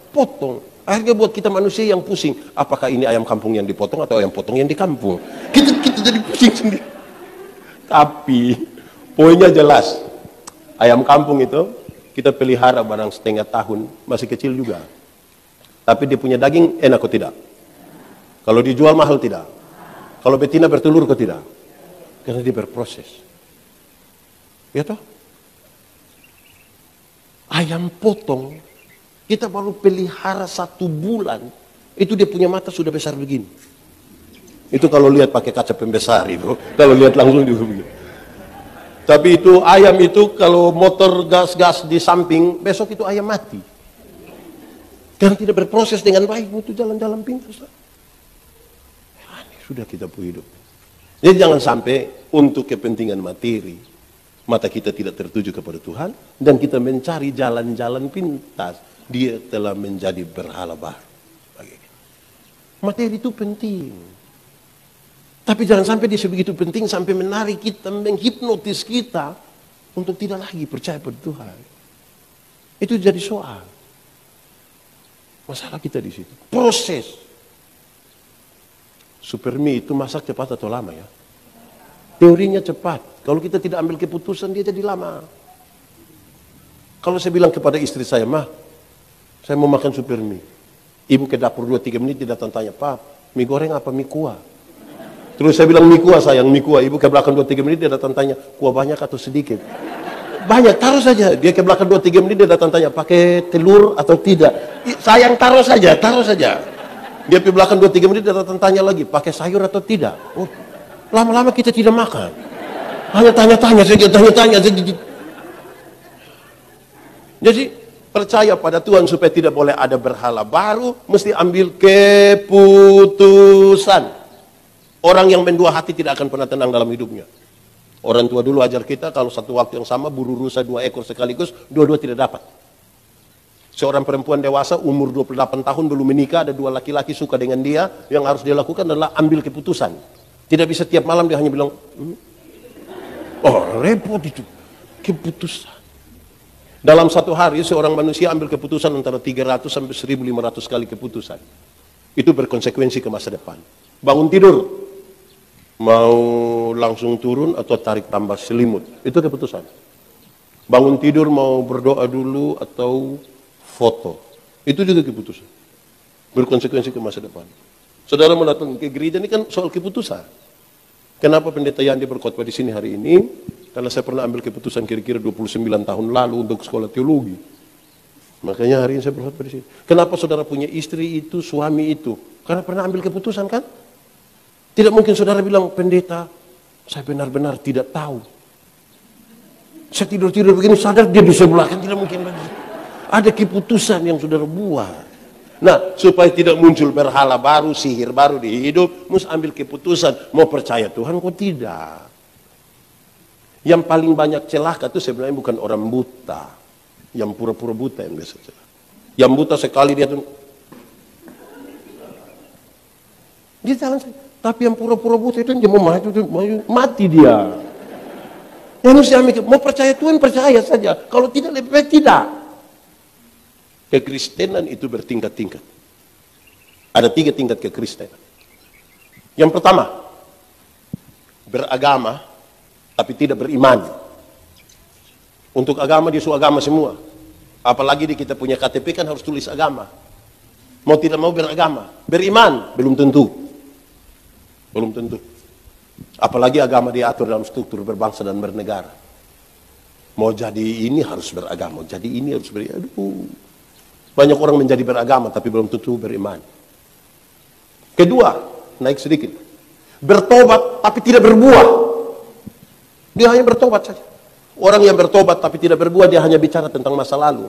A: potong. Akhirnya buat kita manusia yang pusing. Apakah ini ayam kampung yang dipotong atau ayam potong yang di kampung? Kita jadi pusing sendiri. Tapi, poinnya jelas. Ayam kampung itu, kita pelihara barang setengah tahun, masih kecil juga. Tapi dia punya daging enak atau tidak? Kalau dijual mahal tidak? Kalau betina bertelur atau tidak? Karena dia berproses. Ya toh? Ayam potong, kita baru pelihara 1 bulan, itu dia punya mata sudah besar begini. Itu kalau lihat pakai kaca pembesar itu, kalau lihat langsung juga begini. Tapi itu ayam itu kalau motor gas-gas di samping, besok itu ayam mati. Karena tidak berproses dengan baik, itu jalan-jalan pintas. Aneh sudah kita punya hidup. Jadi jangan sampai untuk kepentingan materi, mata kita tidak tertuju kepada Tuhan, dan kita mencari jalan-jalan pintas. Dia telah menjadi berhala baru. Materi itu penting. Tapi jangan sampai dia sebegitu penting sampai menarik kita, menghipnotis kita untuk tidak lagi percaya pada Tuhan. Itu jadi soal. Masalah kita di situ. Proses. Supermie itu masak cepat atau lama ya? Teorinya cepat. Kalau kita tidak ambil keputusan dia jadi lama. Kalau saya bilang kepada istri saya, "Mah, saya mau makan supermie." Ibu ke dapur 2-3 menit dia datang tanya, "Pak, mie goreng apa mie kuah?" Terus saya bilang, "Mie kuah sayang, mie kuah." Ibu ke belakang 2-3 menit dia datang tanya, "Kuah banyak atau sedikit?" "Banyak, taruh saja." Dia ke belakang 2-3 menit dia datang tanya, "Pakai telur atau tidak?" "Sayang, taruh saja, taruh saja." Dia ke belakang 2-3 menit dia datang tanya lagi, "Pakai sayur atau tidak?" "Oh, Lama-lama kita tidak makan. Hanya tanya-tanya saja, tanya-tanya saja. Jadi percaya pada Tuhan supaya tidak boleh ada berhala baru, mesti ambil keputusan. Orang yang mendua hati tidak akan pernah tenang dalam hidupnya. Orang tua dulu ajar kita kalau satu waktu yang sama buru rusa 2 ekor sekaligus, dua-dua tidak dapat. Seorang perempuan dewasa umur 28 tahun belum menikah, ada 2 laki-laki suka dengan dia, yang harus dia lakukan adalah ambil keputusan. Tidak bisa tiap malam dia hanya bilang, oh repot itu, keputusan. Dalam satu hari seorang manusia ambil keputusan antara 300 sampai 1500 kali keputusan. Itu berkonsekuensi ke masa depan. Bangun tidur, mau langsung turun atau tarik tambah selimut, itu keputusan. Bangun tidur mau berdoa dulu atau foto, itu juga keputusan. Berkonsekuensi ke masa depan. Saudara mau datang ke gereja ini kan soal keputusan. Kenapa pendeta Yandi berkhotbah di sini hari ini? Karena saya pernah ambil keputusan kira-kira 29 tahun lalu untuk sekolah teologi. Makanya hari ini saya berkhotbah di sini. Kenapa saudara punya istri itu, suami itu? Karena pernah ambil keputusan kan? Tidak mungkin saudara bilang, pendeta, saya benar-benar tidak tahu. Saya tidur-tidur begini, sadar dia di sebelah, kan tidak mungkin begitu. Ada keputusan yang saudara buat. Nah, supaya tidak muncul berhala baru, sihir baru di hidup, mesti ambil keputusan. Mau percaya Tuhan, kok tidak? Yang paling banyak celaka itu sebenarnya bukan orang buta. Yang pura-pura buta yang biasa celaka. Yang buta sekali dia tuh, dia jalan saja. Tapi yang pura-pura buta itu dia mau mati dia. Yang mesti ambil, mau percaya Tuhan percaya saja. Kalau tidak lebih baik tidak. Kekristenan itu bertingkat-tingkat. Ada 3 tingkat kekristenan. Yang pertama, beragama tapi tidak beriman. Untuk agama dia suruh agama semua. Apalagi di kita punya KTP kan harus tulis agama. Mau tidak mau beragama. Beriman belum tentu. Belum tentu. Apalagi agama diatur dalam struktur berbangsa dan bernegara. Mau jadi ini harus beragama, jadi ini harus beriman. Banyak orang menjadi beragama tapi belum tentu beriman. Kedua, naik sedikit. Bertobat tapi tidak berbuah. Dia hanya bertobat saja. Orang yang bertobat tapi tidak berbuah, dia hanya bicara tentang masa lalu.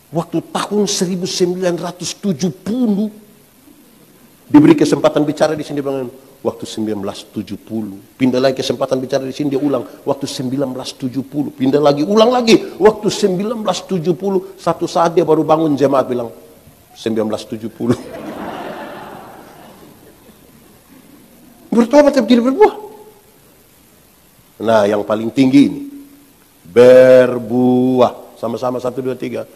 A: Waktu tahun 1970 diberi kesempatan bicara di sini, bangun waktu 1970. Pindah lagi kesempatan bicara di sini, dia ulang waktu 1970. Pindah lagi, ulang lagi waktu 1970. Satu saat dia baru bangun, jemaat bilang 1970. Bertobat tapi tidak berbuah. Nah, yang paling tinggi ini berbuah. Sama-sama 1, 2, 3.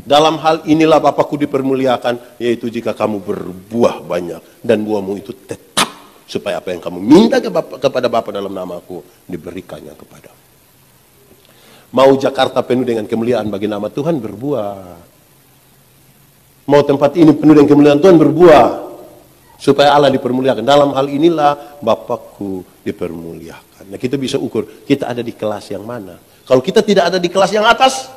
A: Dalam hal inilah Bapakku dipermuliakan, yaitu jika kamu berbuah banyak dan buahmu itu tetap, supaya apa yang kamu minta kepada Bapa dalam namaku diberikannya kepadamu. Mau Jakarta penuh dengan kemuliaan bagi nama Tuhan, berbuah. Mau tempat ini penuh dengan kemuliaan Tuhan, berbuah, supaya Allah dipermuliakan. Dalam hal inilah Bapakku dipermuliakan. Nah, kita bisa ukur kita ada di kelas yang mana. Kalau kita tidak ada di kelas yang atas,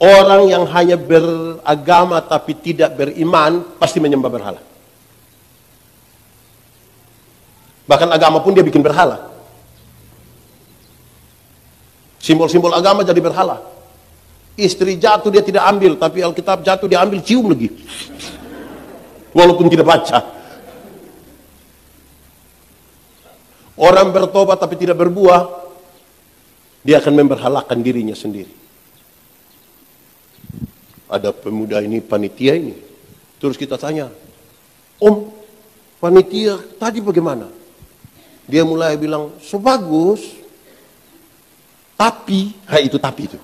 A: orang yang hanya beragama tapi tidak beriman pasti menyembah berhala. Bahkan agama pun dia bikin berhala. Simbol-simbol agama jadi berhala. Istri jatuh dia tidak ambil, tapi Alkitab jatuh dia ambil, cium lagi. Walaupun tidak baca. Orang bertobat tapi tidak berbuah, dia akan memberhalakan dirinya sendiri. Ada pemuda ini, panitia ini. Terus kita tanya, Om, panitia tadi bagaimana? Dia mulai bilang, so bagus. Tapi, itu tapi itu.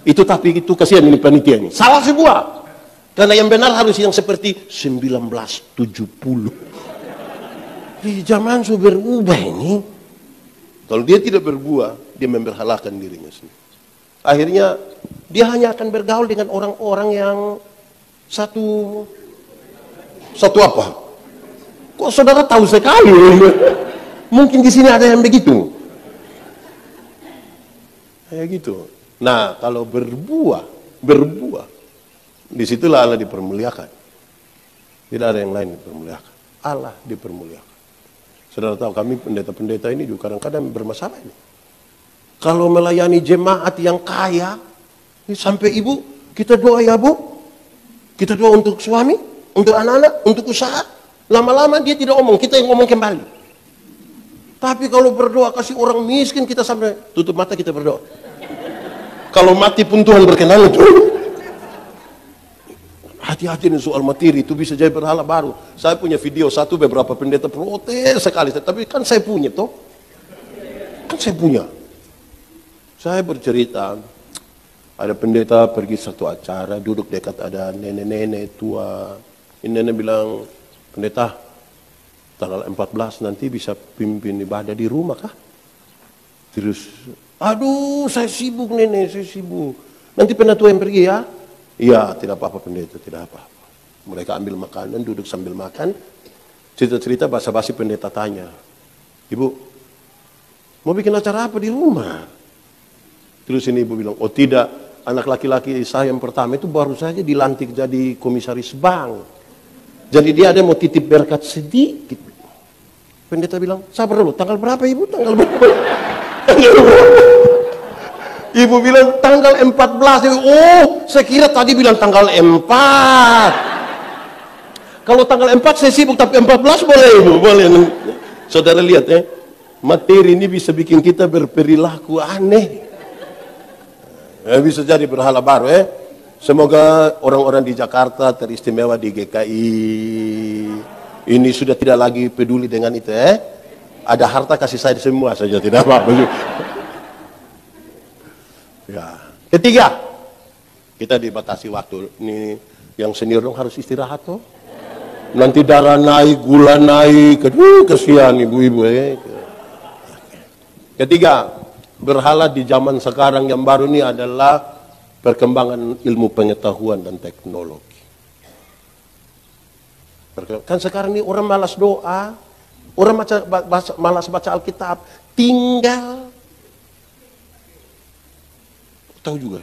A: Itu tapi itu kasihan ini panitia ini. Salah semua. Karena yang benar harus yang seperti 1970. Zaman sudah berubah ini. Kalau dia tidak berbuah, dia memberhalakan dirinya sendiri. Akhirnya dia hanya akan bergaul dengan orang-orang yang satu apa? Kok saudara tahu sekali? Mungkin di sini ada yang begitu. Kayak gitu. Nah, kalau berbuah, disitulah Allah dipermuliakan. Tidak ada yang lain dipermuliakan. Allah dipermuliakan. Saudara tahu kami pendeta-pendeta ini juga kadang-kadang bermasalah ini. Kalau melayani jemaat yang kaya, sampai ibu, kita doa ya bu, kita doa untuk suami, untuk anak-anak, untuk usaha. Lama-lama dia tidak omong, kita yang ngomong kembali. Tapi kalau berdoa kasih orang miskin, kita sampai tutup mata kita berdoa. Kalau mati pun Tuhan berkenan. Hati-hati nih soal materi, itu bisa jadi berhala baru. Saya punya video satu, beberapa pendeta protes sekali. Tapi kan saya punya toh. Kan saya punya. Saya bercerita, ada pendeta pergi satu acara, duduk dekat ada nenek-nenek tua. Ini nenek bilang, pendeta, tanggal 14 nanti bisa pimpin ibadah di rumah kah? Terus, aduh saya sibuk nenek, saya sibuk. Nanti pendeta yang pergi ya? Iya, tidak apa-apa pendeta, tidak apa-apa. Mereka ambil makanan, duduk sambil makan. Cerita-cerita basa-basi pendeta tanya, Ibu, mau bikin acara apa di rumah? Terus ini ibu bilang, oh tidak, anak laki-laki saya yang pertama itu baru saja dilantik jadi komisaris bank. Jadi dia ada mau titip berkat sedikit. Pendeta bilang, sabar dulu, tanggal berapa ibu? Tanggal berapa? Ibu bilang tanggal 14. Oh, saya kira tadi bilang tanggal 4. Kalau tanggal 4 saya sibuk, tapi 14 boleh ibu, boleh. Saudara lihat ya, materi ini bisa bikin kita berperilaku aneh. Bisa jadi berhala baru ya. Semoga orang-orang di Jakarta teristimewa di GKI ini sudah tidak lagi peduli dengan itu ya. Ada harta kasih saya semua saja, tidak apa-apa. Ya. Ketiga, kita dibatasi waktu. Ini yang senior dong harus istirahat toh. Nanti darah naik, gula naik, kesian ibu-ibu ya. Ketiga, berhala di zaman sekarang yang baru ini adalah perkembangan ilmu pengetahuan dan teknologi. Kan sekarang ini orang malas doa, orang malas baca Alkitab, tinggal tahu juga,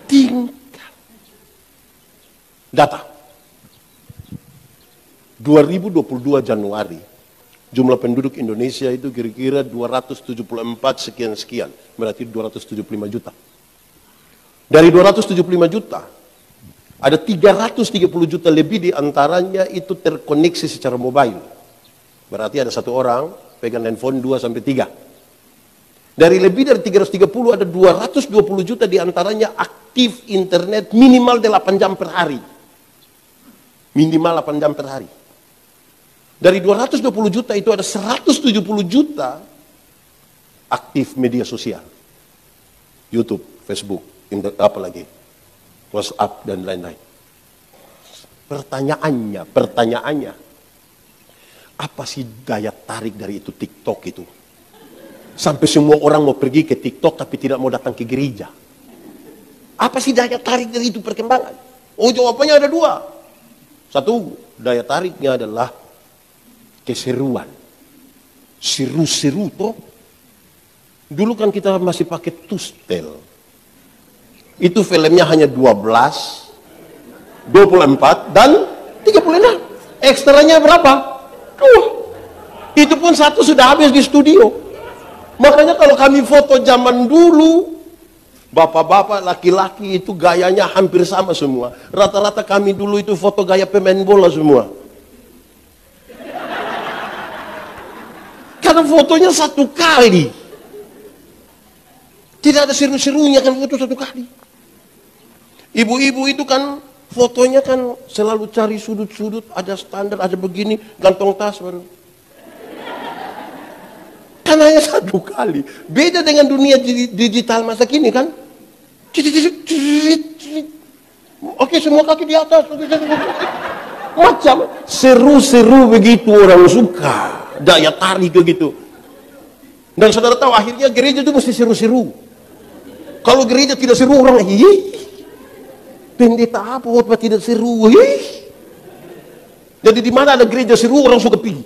A: tinggal data 2022 Januari. Jumlah penduduk Indonesia itu kira-kira 274 sekian-sekian. Berarti 275 juta. Dari 275 juta, ada 330 juta lebih diantaranya itu terkoneksi secara mobile. Berarti ada satu orang pegang handphone 2-3. Dari lebih dari 330 ada 220 juta diantaranya aktif internet minimal 8 jam per hari. Minimal 8 jam per hari. Dari 220 juta itu ada 170 juta aktif media sosial. YouTube, Facebook, apalagi WhatsApp dan lain-lain. Pertanyaannya, apa sih daya tarik dari itu TikTok itu? Sampai semua orang mau pergi ke TikTok tapi tidak mau datang ke gereja. Apa sih daya tarik dari itu perkembangan? Oh, jawabannya ada dua. Satu, daya tariknya adalah keseruan. Seru-seru toh. Dulu kan kita masih pakai tustel. Itu filmnya hanya 12, 24 dan 36. Ekstranya berapa? 2. Itu pun satu sudah habis di studio. Makanya kalau kami foto zaman dulu, bapak-bapak, laki-laki itu gayanya hampir sama semua. Rata-rata kami dulu itu foto gaya pemain bola semua. Karena fotonya satu kali. Tidak ada seru-serunya kan foto satu kali. Ibu-ibu itu kan fotonya kan selalu cari sudut-sudut, ada standar, ada begini, gantong tas baru. Kan hanya satu kali. Beda dengan dunia digital masa kini kan. Oke, semua kaki di atas. Macam seru-seru begitu orang suka. Daya tarik begitu. Dan saudara tahu akhirnya gereja itu mesti seru-seru. Kalau gereja tidak seru orang, pendeta apa tidak seru? Jadi di mana ada gereja seru orang suka pergi.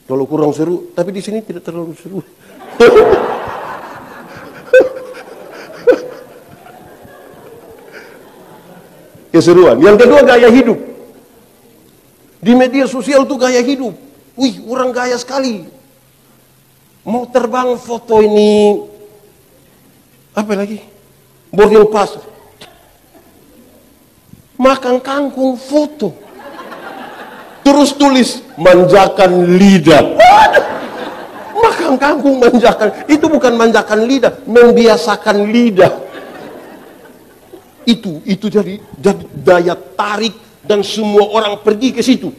A: Kalau kurang seru, tapi di sini tidak terlalu seru. Keseruan. Yang kedua gaya hidup. Di media sosial tuh gaya hidup. Wih, orang gaya sekali. Mau terbang foto ini, apa lagi? Boarding pass. Makan kangkung foto. Terus tulis, manjakan lidah. Makan kangkung manjakan. Itu bukan manjakan lidah, membiasakan lidah. Itu jadi daya tarik dan semua orang pergi ke situ.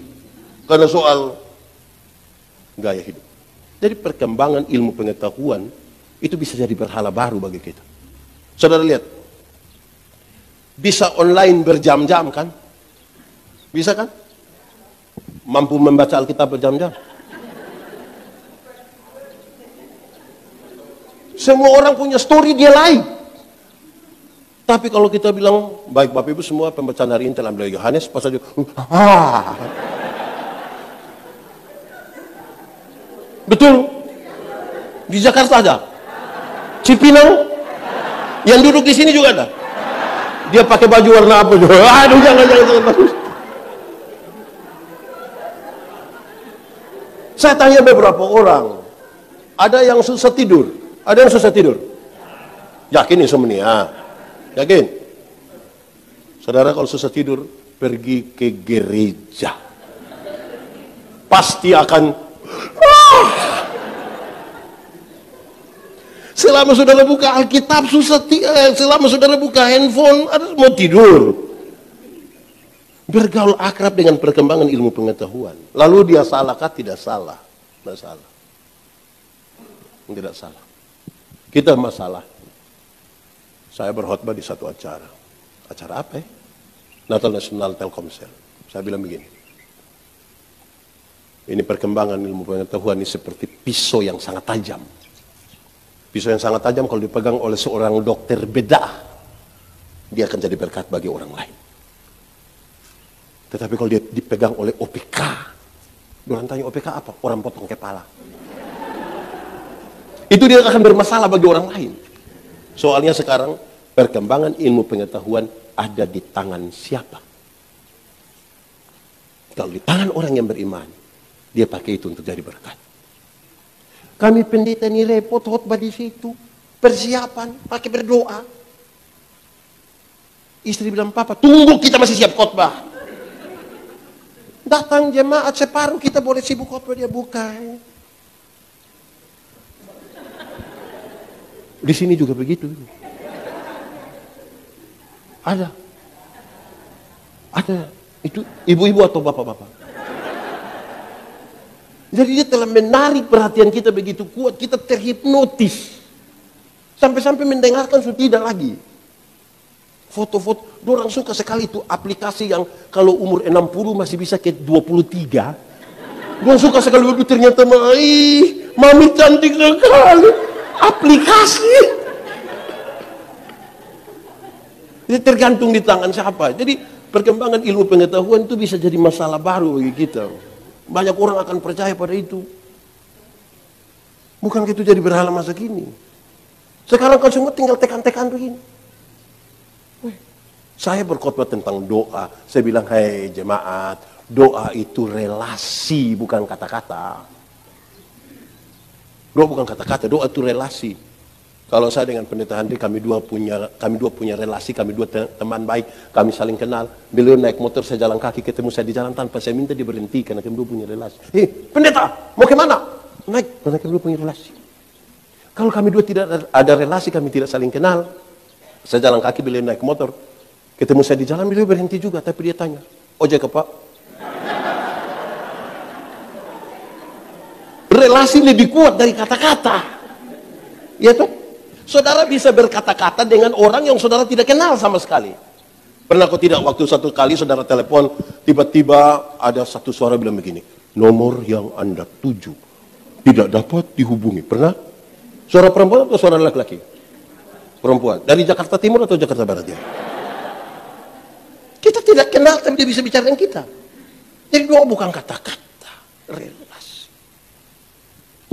A: Karena soal gaya hidup. Jadi perkembangan ilmu pengetahuan itu bisa jadi berhala baru bagi kita. Saudara lihat, bisa online berjam-jam kan? Bisa kan? Mampu membaca Alkitab berjam-jam. Semua orang punya story dia lain. Tapi kalau kita bilang, baik Bapak Ibu semua pembacaan hari ini telah ambil Yohanes, pasal betul? Di Jakarta ada? Cipinang? Yang duduk di sini juga ada? Dia pakai baju warna apa juga? Aduh, jangan. Saya tanya beberapa orang, ada yang susah tidur, ada yang susah tidur. Yakin insomnia? Yakin? Saudara kalau susah tidur, pergi ke gereja. Pasti akan selama saudara buka Alkitab selama saudara buka handphone, mau tidur. Bergaul akrab dengan perkembangan ilmu pengetahuan. Lalu dia salahkah? Tidak salah. Tidak salah. Tidak salah. Kita masalah. Saya berkhotbah di satu acara. Acara apa ya? Natal Nasional Telkomsel. Saya bilang begini. Ini perkembangan ilmu pengetahuan ini seperti pisau yang sangat tajam. Pisau yang sangat tajam kalau dipegang oleh seorang dokter bedah, dia akan jadi berkat bagi orang lain. Tetapi kalau dia dipegang oleh OPK, orang tanya OPK apa? Orang potong kepala. Itu dia akan bermasalah bagi orang lain. Soalnya sekarang perkembangan ilmu pengetahuan ada di tangan siapa? Kalau di tangan orang yang beriman, dia pakai itu untuk jadi berkat. Kami pendeta ini repot khotbah di situ, persiapan, pakai berdoa. Istri bilang, Papa, tunggu kita masih siap khotbah. Datang jemaat separuh kita boleh sibuk khotbah, dia buka. Di sini juga begitu. Ada itu ibu-ibu atau bapak-bapak. Jadi dia telah menarik perhatian kita begitu kuat, kita terhipnotis. Sampai-sampai mendengarkan sudah tidak lagi. Foto-foto, orang suka sekali itu aplikasi yang kalau umur 60 masih bisa ke 23. Orang suka sekali, ternyata mami cantik sekali. Aplikasi. Jadi tergantung di tangan siapa. Jadi perkembangan ilmu pengetahuan itu bisa jadi masalah baru bagi kita. Banyak orang akan percaya pada itu. Bukan itu jadi berhala masa kini. Sekarang kan semua tinggal tekan-tekan begini. Saya berkhotbah tentang doa. Saya bilang, hei jemaat, doa itu relasi, bukan kata-kata. Doa bukan kata-kata, doa itu relasi. Kalau saya dengan pendeta Handri, kami dua punya relasi, kami dua teman baik, kami saling kenal. Beliau naik motor, saya jalan kaki, ketemu saya di jalan tanpa saya minta dia berhenti karena kami dua punya relasi. Pendeta, mau kemana? Naik, karena kami dua punya relasi. Kalau kami dua tidak ada relasi, kami tidak saling kenal. Saya jalan kaki, beliau naik motor. Ketemu saya di jalan, beliau berhenti juga, tapi dia tanya, ojek Pak? Relasi lebih kuat dari kata-kata. Ya toh? Saudara bisa berkata-kata dengan orang yang saudara tidak kenal sama sekali. Pernah kok tidak waktu satu kali saudara telepon, tiba-tiba ada satu suara bilang begini, nomor yang Anda tuju tidak dapat dihubungi. Pernah? Suara perempuan atau suara laki-laki? Perempuan. Dari Jakarta Timur atau Jakarta Barat ya? Kita tidak kenal tapi dia bisa bicara dengan kita. Jadi doa bukan kata-kata, relasi.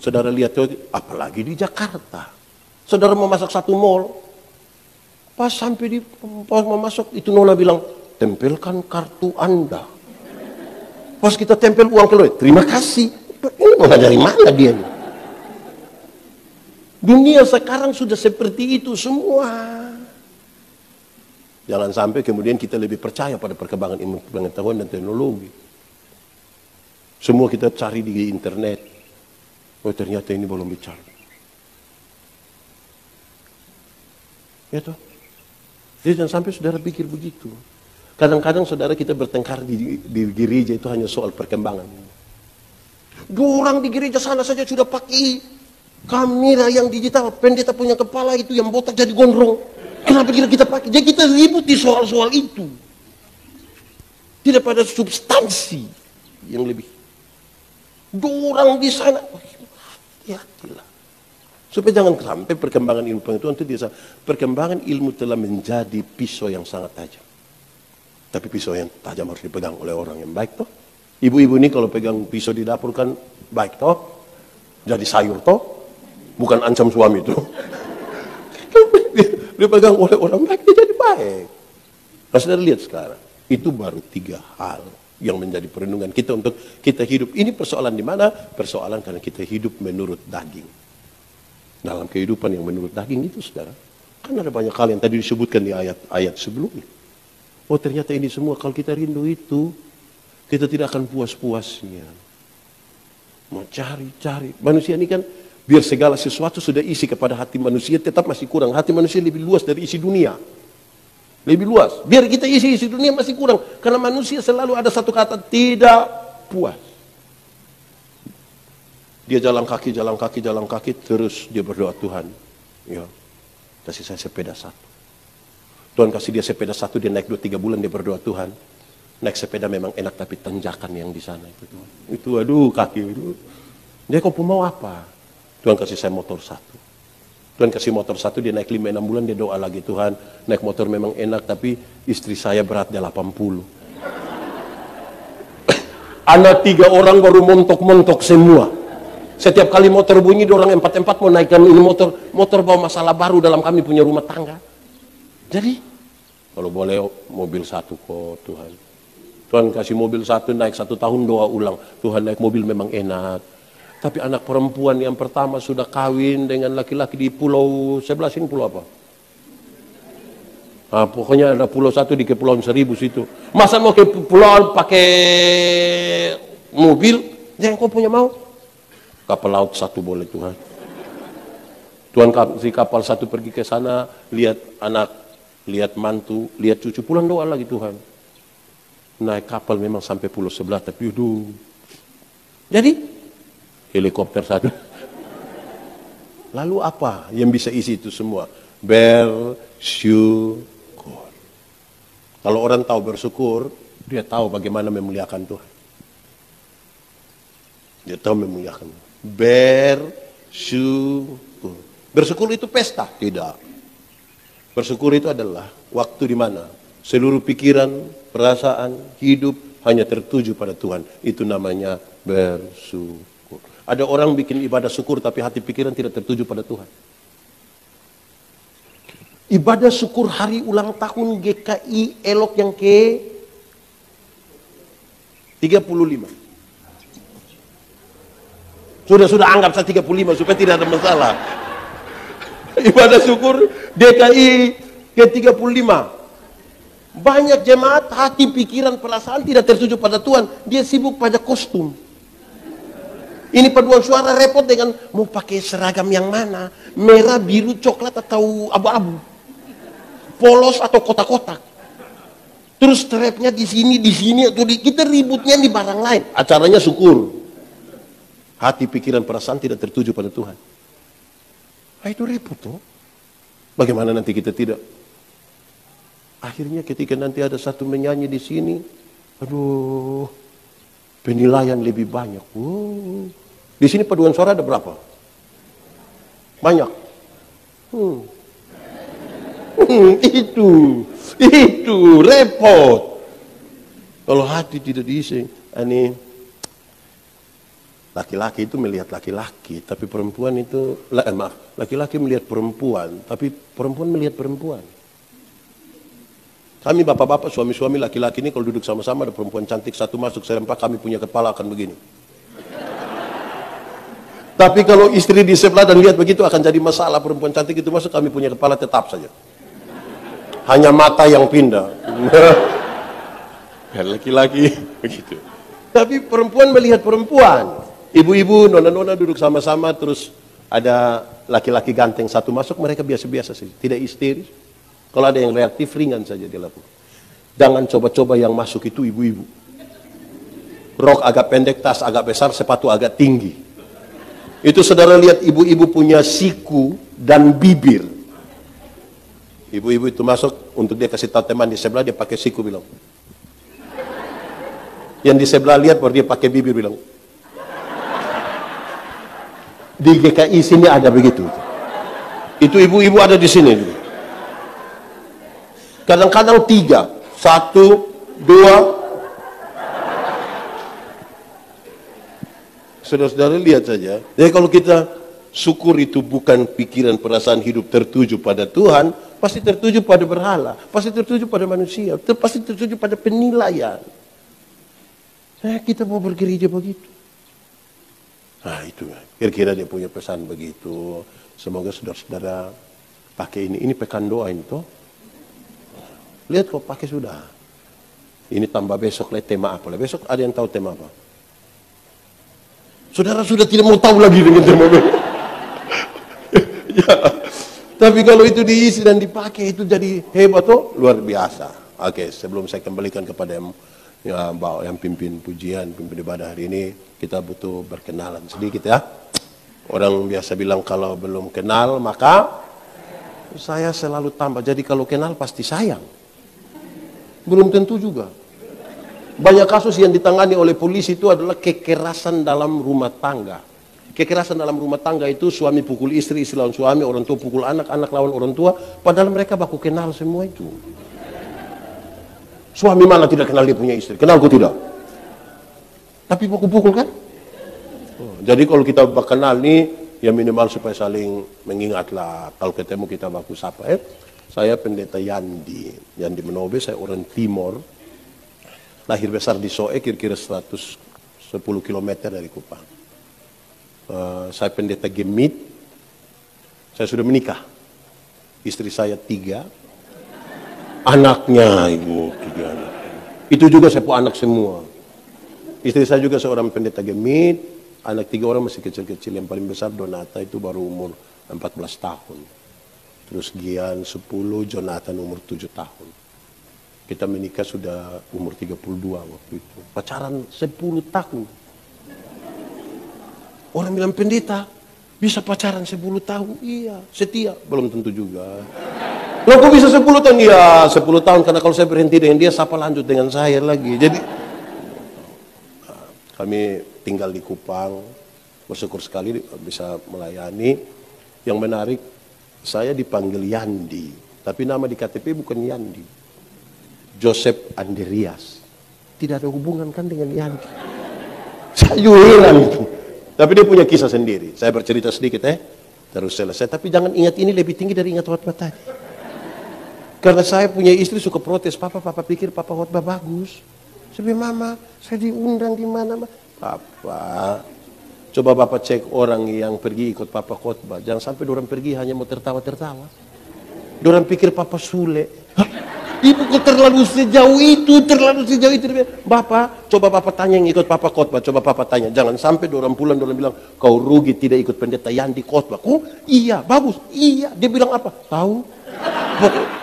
A: Saudara lihat tuh, apalagi di Jakarta. Saudara mau masuk satu mall, pas mau masuk itu nona bilang, tempelkan kartu Anda. Pas Pas kita tempel uang keluar, terima kasih. Ini mau dari mana dia nih? Dunia sekarang sudah seperti itu semua. Jangan sampai kemudian kita lebih percaya pada perkembangan ilmu pengetahuan dan teknologi. Semua kita cari di internet. Oh ternyata ini belum bicara. Ya toh? Jadi jangan sampai saudara pikir begitu. Kadang-kadang saudara kita bertengkar di gereja itu hanya soal perkembangan. Dua orang di gereja sana saja sudah pakai kamera yang digital. Pendeta punya kepala itu yang botak jadi gondrong. Kenapa kita pakai? Jadi kita ribut di soal-soal itu. Tidak pada substansi yang lebih. Dua orang di sana. Hati-hatilah. Supaya jangan sampai perkembangan ilmu pengetahuan itu bisa. Perkembangan ilmu telah menjadi pisau yang sangat tajam. Tapi pisau yang tajam harus dipegang oleh orang yang baik toh. Ibu-ibu ini kalau pegang pisau di dapur kan baik toh. Jadi sayur toh. Bukan ancam suami toh. Dia pegang oleh orang baik, dia jadi baik. Nah, saudara lihat sekarang. Itu baru 3 hal yang menjadi perlindungan kita untuk kita hidup. Ini persoalan di mana? Persoalan karena kita hidup menurut daging. Dalam kehidupan yang menurut daging itu saudara. Kan ada banyak hal yang tadi disebutkan di ayat-ayat sebelumnya. Oh ternyata ini semua kalau kita rindu itu, kita tidak akan puas-puasnya. Mau cari-cari. Manusia ini kan, biar segala sesuatu sudah isi kepada hati manusia, tetap masih kurang. Hati manusia lebih luas dari isi dunia. Lebih luas. Biar kita isi dunia masih kurang. Karena manusia selalu ada satu kata, tidak puas. Dia jalan kaki, terus dia berdoa, Tuhan, ya, kasih saya sepeda 1. Tuhan kasih dia sepeda 1, dia naik 2-3 bulan, dia berdoa, Tuhan, naik sepeda memang enak, tapi tanjakan yang di sana itu, Tuhan. Itu aduh kaki itu. Dia kok mau apa? Tuhan kasih saya motor 1. Tuhan kasih motor 1, dia naik 5-6 bulan, dia doa lagi, Tuhan, naik motor memang enak, tapi istri saya beratnya 80. Anak 3 orang baru montok-montok semua. Setiap kali motor bunyi, orang 4-4 mau naikkan ini motor bawa masalah baru dalam kami punya rumah tangga. Jadi, kalau boleh mobil 1 kok Tuhan. Tuhan kasih mobil 1, naik 1 tahun, doa ulang. Tuhan naik mobil memang enak. Tapi anak perempuan yang pertama sudah kawin dengan laki-laki di pulau sebelah sini, pulau apa? Nah, pokoknya ada pulau 1 di Kepulauan Seribu situ. Masa mau ke pulau pakai mobil? Jangan kau punya mau. Kapal laut 1 boleh Tuhan. Tuhan kasih kapal 1 pergi ke sana, lihat anak, lihat mantu, lihat cucu, pulang doa lagi Tuhan. Naik kapal memang sampai pulau sebelah, tapi aduh. Jadi, helikopter 1. Lalu apa yang bisa isi itu semua? Bersyukur. Kalau orang tahu bersyukur, dia tahu bagaimana memuliakan Tuhan. Dia tahu memuliakan Tuhan. Bersyukur. Bersyukur itu pesta? Tidak. Bersyukur itu adalah waktu di mana seluruh pikiran, perasaan, hidup hanya tertuju pada Tuhan. Itu namanya bersyukur. Ada orang bikin ibadah syukur tapi hati pikiran tidak tertuju pada Tuhan. Ibadah syukur hari ulang tahun GKI Elok yang ke 35. Sudah anggap saya 35 supaya tidak ada masalah. Ibadah syukur DKI ke-35. Banyak jemaat hati, pikiran, perasaan tidak tertuju pada Tuhan. Dia sibuk pada kostum. Ini paduan suara repot dengan mau pakai seragam yang mana. Merah, biru, coklat atau abu-abu. Polos atau kotak-kotak. Terus strapnya di sini, atau kita ributnya di barang lain. Acaranya syukur. Hati, pikiran, perasaan tidak tertuju pada Tuhan. Nah, itu repot tuh. Bagaimana nanti kita tidak? Akhirnya ketika nanti ada satu menyanyi di sini, aduh, penilaian lebih banyak. Di sini paduan suara ada berapa? Banyak. Itu repot. Kalau hati tidak diisi, ini. Laki-laki itu melihat laki-laki, tapi perempuan itu, laki-laki melihat perempuan, tapi perempuan melihat perempuan. Kami bapak-bapak, suami-suami, laki-laki ini kalau duduk sama-sama ada perempuan cantik satu masuk serempak, kami punya kepala akan begini. Tapi kalau istri di sebelah dan lihat begitu akan jadi masalah, perempuan cantik itu masuk, kami punya kepala tetap saja. Hanya mata yang pindah. Ya, laki-laki begitu. Tapi perempuan melihat perempuan. Ibu-ibu, nona-nona duduk sama-sama, terus ada laki-laki ganteng satu masuk, mereka biasa-biasa saja, tidak histeris. Kalau ada yang reaktif, ringan saja dilakukan. Jangan coba-coba yang masuk itu ibu-ibu. Rok agak pendek, tas agak besar, sepatu agak tinggi. Itu saudara lihat ibu-ibu punya siku dan bibir. Ibu-ibu itu masuk, untuk dia kasih tahu teman di sebelah, dia pakai siku bilang. Yang di sebelah lihat baru dia pakai bibir bilang. Di GKI sini ada begitu. Itu ibu-ibu ada di sini. Kadang-kadang 3, 1, 2. Saudara-saudara lihat saja. Jadi kalau kita syukur itu bukan pikiran perasaan hidup tertuju pada Tuhan, pasti tertuju pada berhala, pasti tertuju pada manusia, pasti tertuju pada penilaian. Kita mau bergereja begitu. Nah itu, kira-kira dia punya pesan begitu. Semoga saudara-saudara pakai ini. Ini pekan doa ini toh. Lihat kok pakai sudah. Ini tambah besok lihat tema apa. Besok ada yang tahu tema apa? Saudara sudah tidak mau tahu lagi dengan tema apa. Ya. Tapi kalau itu diisi dan dipakai itu jadi hebat toh, luar biasa. Oke, sebelum saya kembalikan kepada yang pimpin pujian, pimpin ibadah hari ini, kita butuh berkenalan sedikit ya. Orang biasa bilang kalau belum kenal maka saya selalu tambah. Jadi kalau kenal pasti sayang. Belum tentu juga. Banyak kasus yang ditangani oleh polisi itu adalah kekerasan dalam rumah tangga. Kekerasan dalam rumah tangga itu suami pukul istri, istri lawan suami, orang tua pukul anak, anak lawan orang tua. Padahal mereka baku kenal semua itu. Suami mana tidak kenal dia punya istri? Kenalku tidak. Tapi pukul-pukul kan? Jadi kalau kita kenal nih, ya minimal supaya saling mengingatlah. Kalau ketemu kita baku sapa. Saya pendeta Yandi Menobe, saya orang Timor. Lahir besar di Soe, kira-kira 110 km dari Kupang. Saya pendeta Gemit. Saya sudah menikah. Istri saya 3. Anaknya ibu 3 anak. Itu juga saya punya anak semua. Istri saya juga seorang pendeta Gemit. Anak 3 orang masih kecil-kecil. Yang paling besar Donata itu baru umur 14 tahun. Terus Gian 10, Jonathan umur 7 tahun. Kita menikah sudah umur 32 waktu itu. Pacaran 10 tahun. Orang bilang pendeta, bisa pacaran 10 tahun? Iya, setia. Belum tentu juga. Loh kok bisa 10 tahun? Iya, 10 tahun. Karena kalau saya berhenti dengan dia, siapa lanjut dengan saya lagi? Jadi, kami tinggal di Kupang. Bersyukur sekali bisa melayani. Yang menarik, saya dipanggil Yandi, tapi nama di KTP bukan Yandi. Joseph Andreas. Tidak ada hubungan kan dengan Yandi. Saya juga heran itu. Tapi dia punya kisah sendiri. Saya bercerita sedikit terus selesai. Tapi jangan ingat ini lebih tinggi dari ingat khotbah tadi. Karena saya punya istri suka protes. Papa pikir papa khotbah bagus. Saya bilang, mama, saya diundang di mana? Papa, coba Bapak cek orang yang pergi ikut Papa khotbah. Jangan sampai orang pergi hanya mau tertawa-tertawa. Orang pikir Papa Sule. Ibu kok terlalu sejauh itu. Bapak, coba Bapak tanya yang ikut Papa khotbah. Coba Papa tanya. Jangan sampai orang pulang, orang bilang, kau rugi tidak ikut pendeta Yandi khotbah. Oh iya, bagus. Iya, dia bilang apa? Tahu?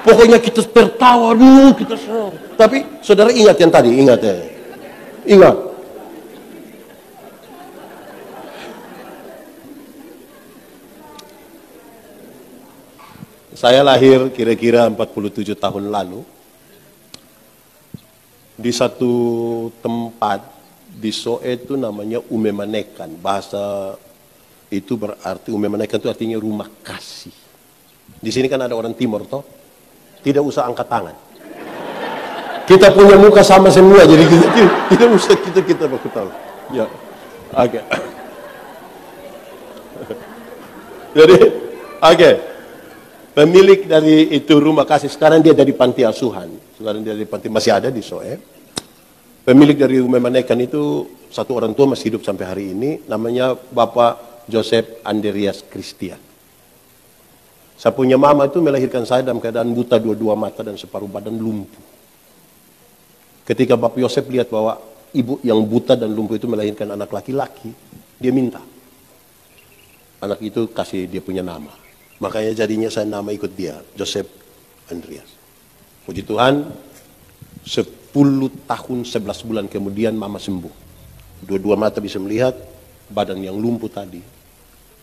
A: Pokoknya kita tertawa dulu, kita senang. Tapi saudara ingat yang tadi, ingat ya. Ingat. Saya lahir kira-kira 47 tahun lalu di satu tempat di Soe itu namanya Umemanekan. Bahasa itu berarti Umemanekan itu artinya rumah kasih. Di sini kan ada orang Timur toh, tidak usah angkat tangan. Kita punya muka sama semua, jadi tidak usah kita baku tahu. Ya, oke. Jadi, oke. Pemilik dari itu rumah kasih, sekarang dia dari panti asuhan. Sekarang dia di panti masih ada di Soe. Pemilik dari rumah Manekan itu satu orang tua masih hidup sampai hari ini. Namanya Bapak Joseph Andreas Christian. Saya punya mama itu melahirkan saya dalam keadaan buta dua-dua mata dan separuh badan lumpuh. Ketika Bapak Yosef lihat bahwa ibu yang buta dan lumpuh itu melahirkan anak laki-laki, dia minta. Anak itu kasih dia punya nama. Makanya jadinya saya nama ikut dia, Joseph Andreas. Puji Tuhan, 10 tahun 11 bulan kemudian mama sembuh. Dua-dua mata bisa melihat, badan yang lumpuh tadi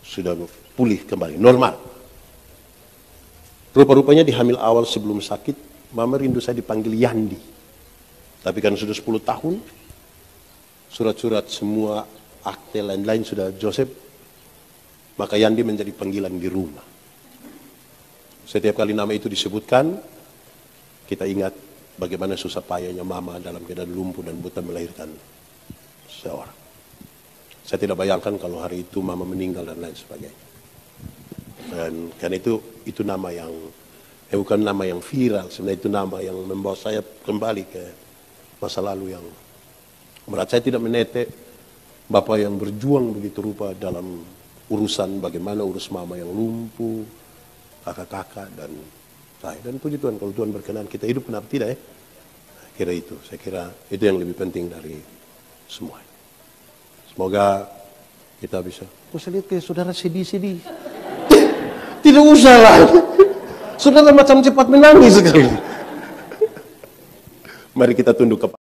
A: sudah pulih kembali, normal. Rupa-rupanya di hamil awal sebelum sakit, mama rindu saya dipanggil Yandi. Tapi kan sudah 10 tahun, surat-surat semua akte lain-lain sudah Joseph, maka Yandi menjadi panggilan di rumah. Setiap kali nama itu disebutkan, kita ingat bagaimana susah payahnya mama dalam keadaan lumpuh dan buta melahirkan seorang. Saya tidak bayangkan kalau hari itu mama meninggal dan lain sebagainya. Dan karena itu nama yang bukan nama yang viral, sebenarnya itu nama yang membawa saya kembali ke masa lalu yang berat. Saya tidak menetek bapak yang berjuang begitu rupa dalam urusan bagaimana urus mama yang lumpuh, kakak-kakak dan saya. Dan puji Tuhan kalau Tuhan berkenan kita hidup, kenapa tidak ya? Saya kira itu yang lebih penting dari semua. Semoga kita bisa. Kok saya lihat kayak saudara sedih-sedih. Tidak usah lah. Saudara macam cepat menangis sekali. Mari kita tunduk kepada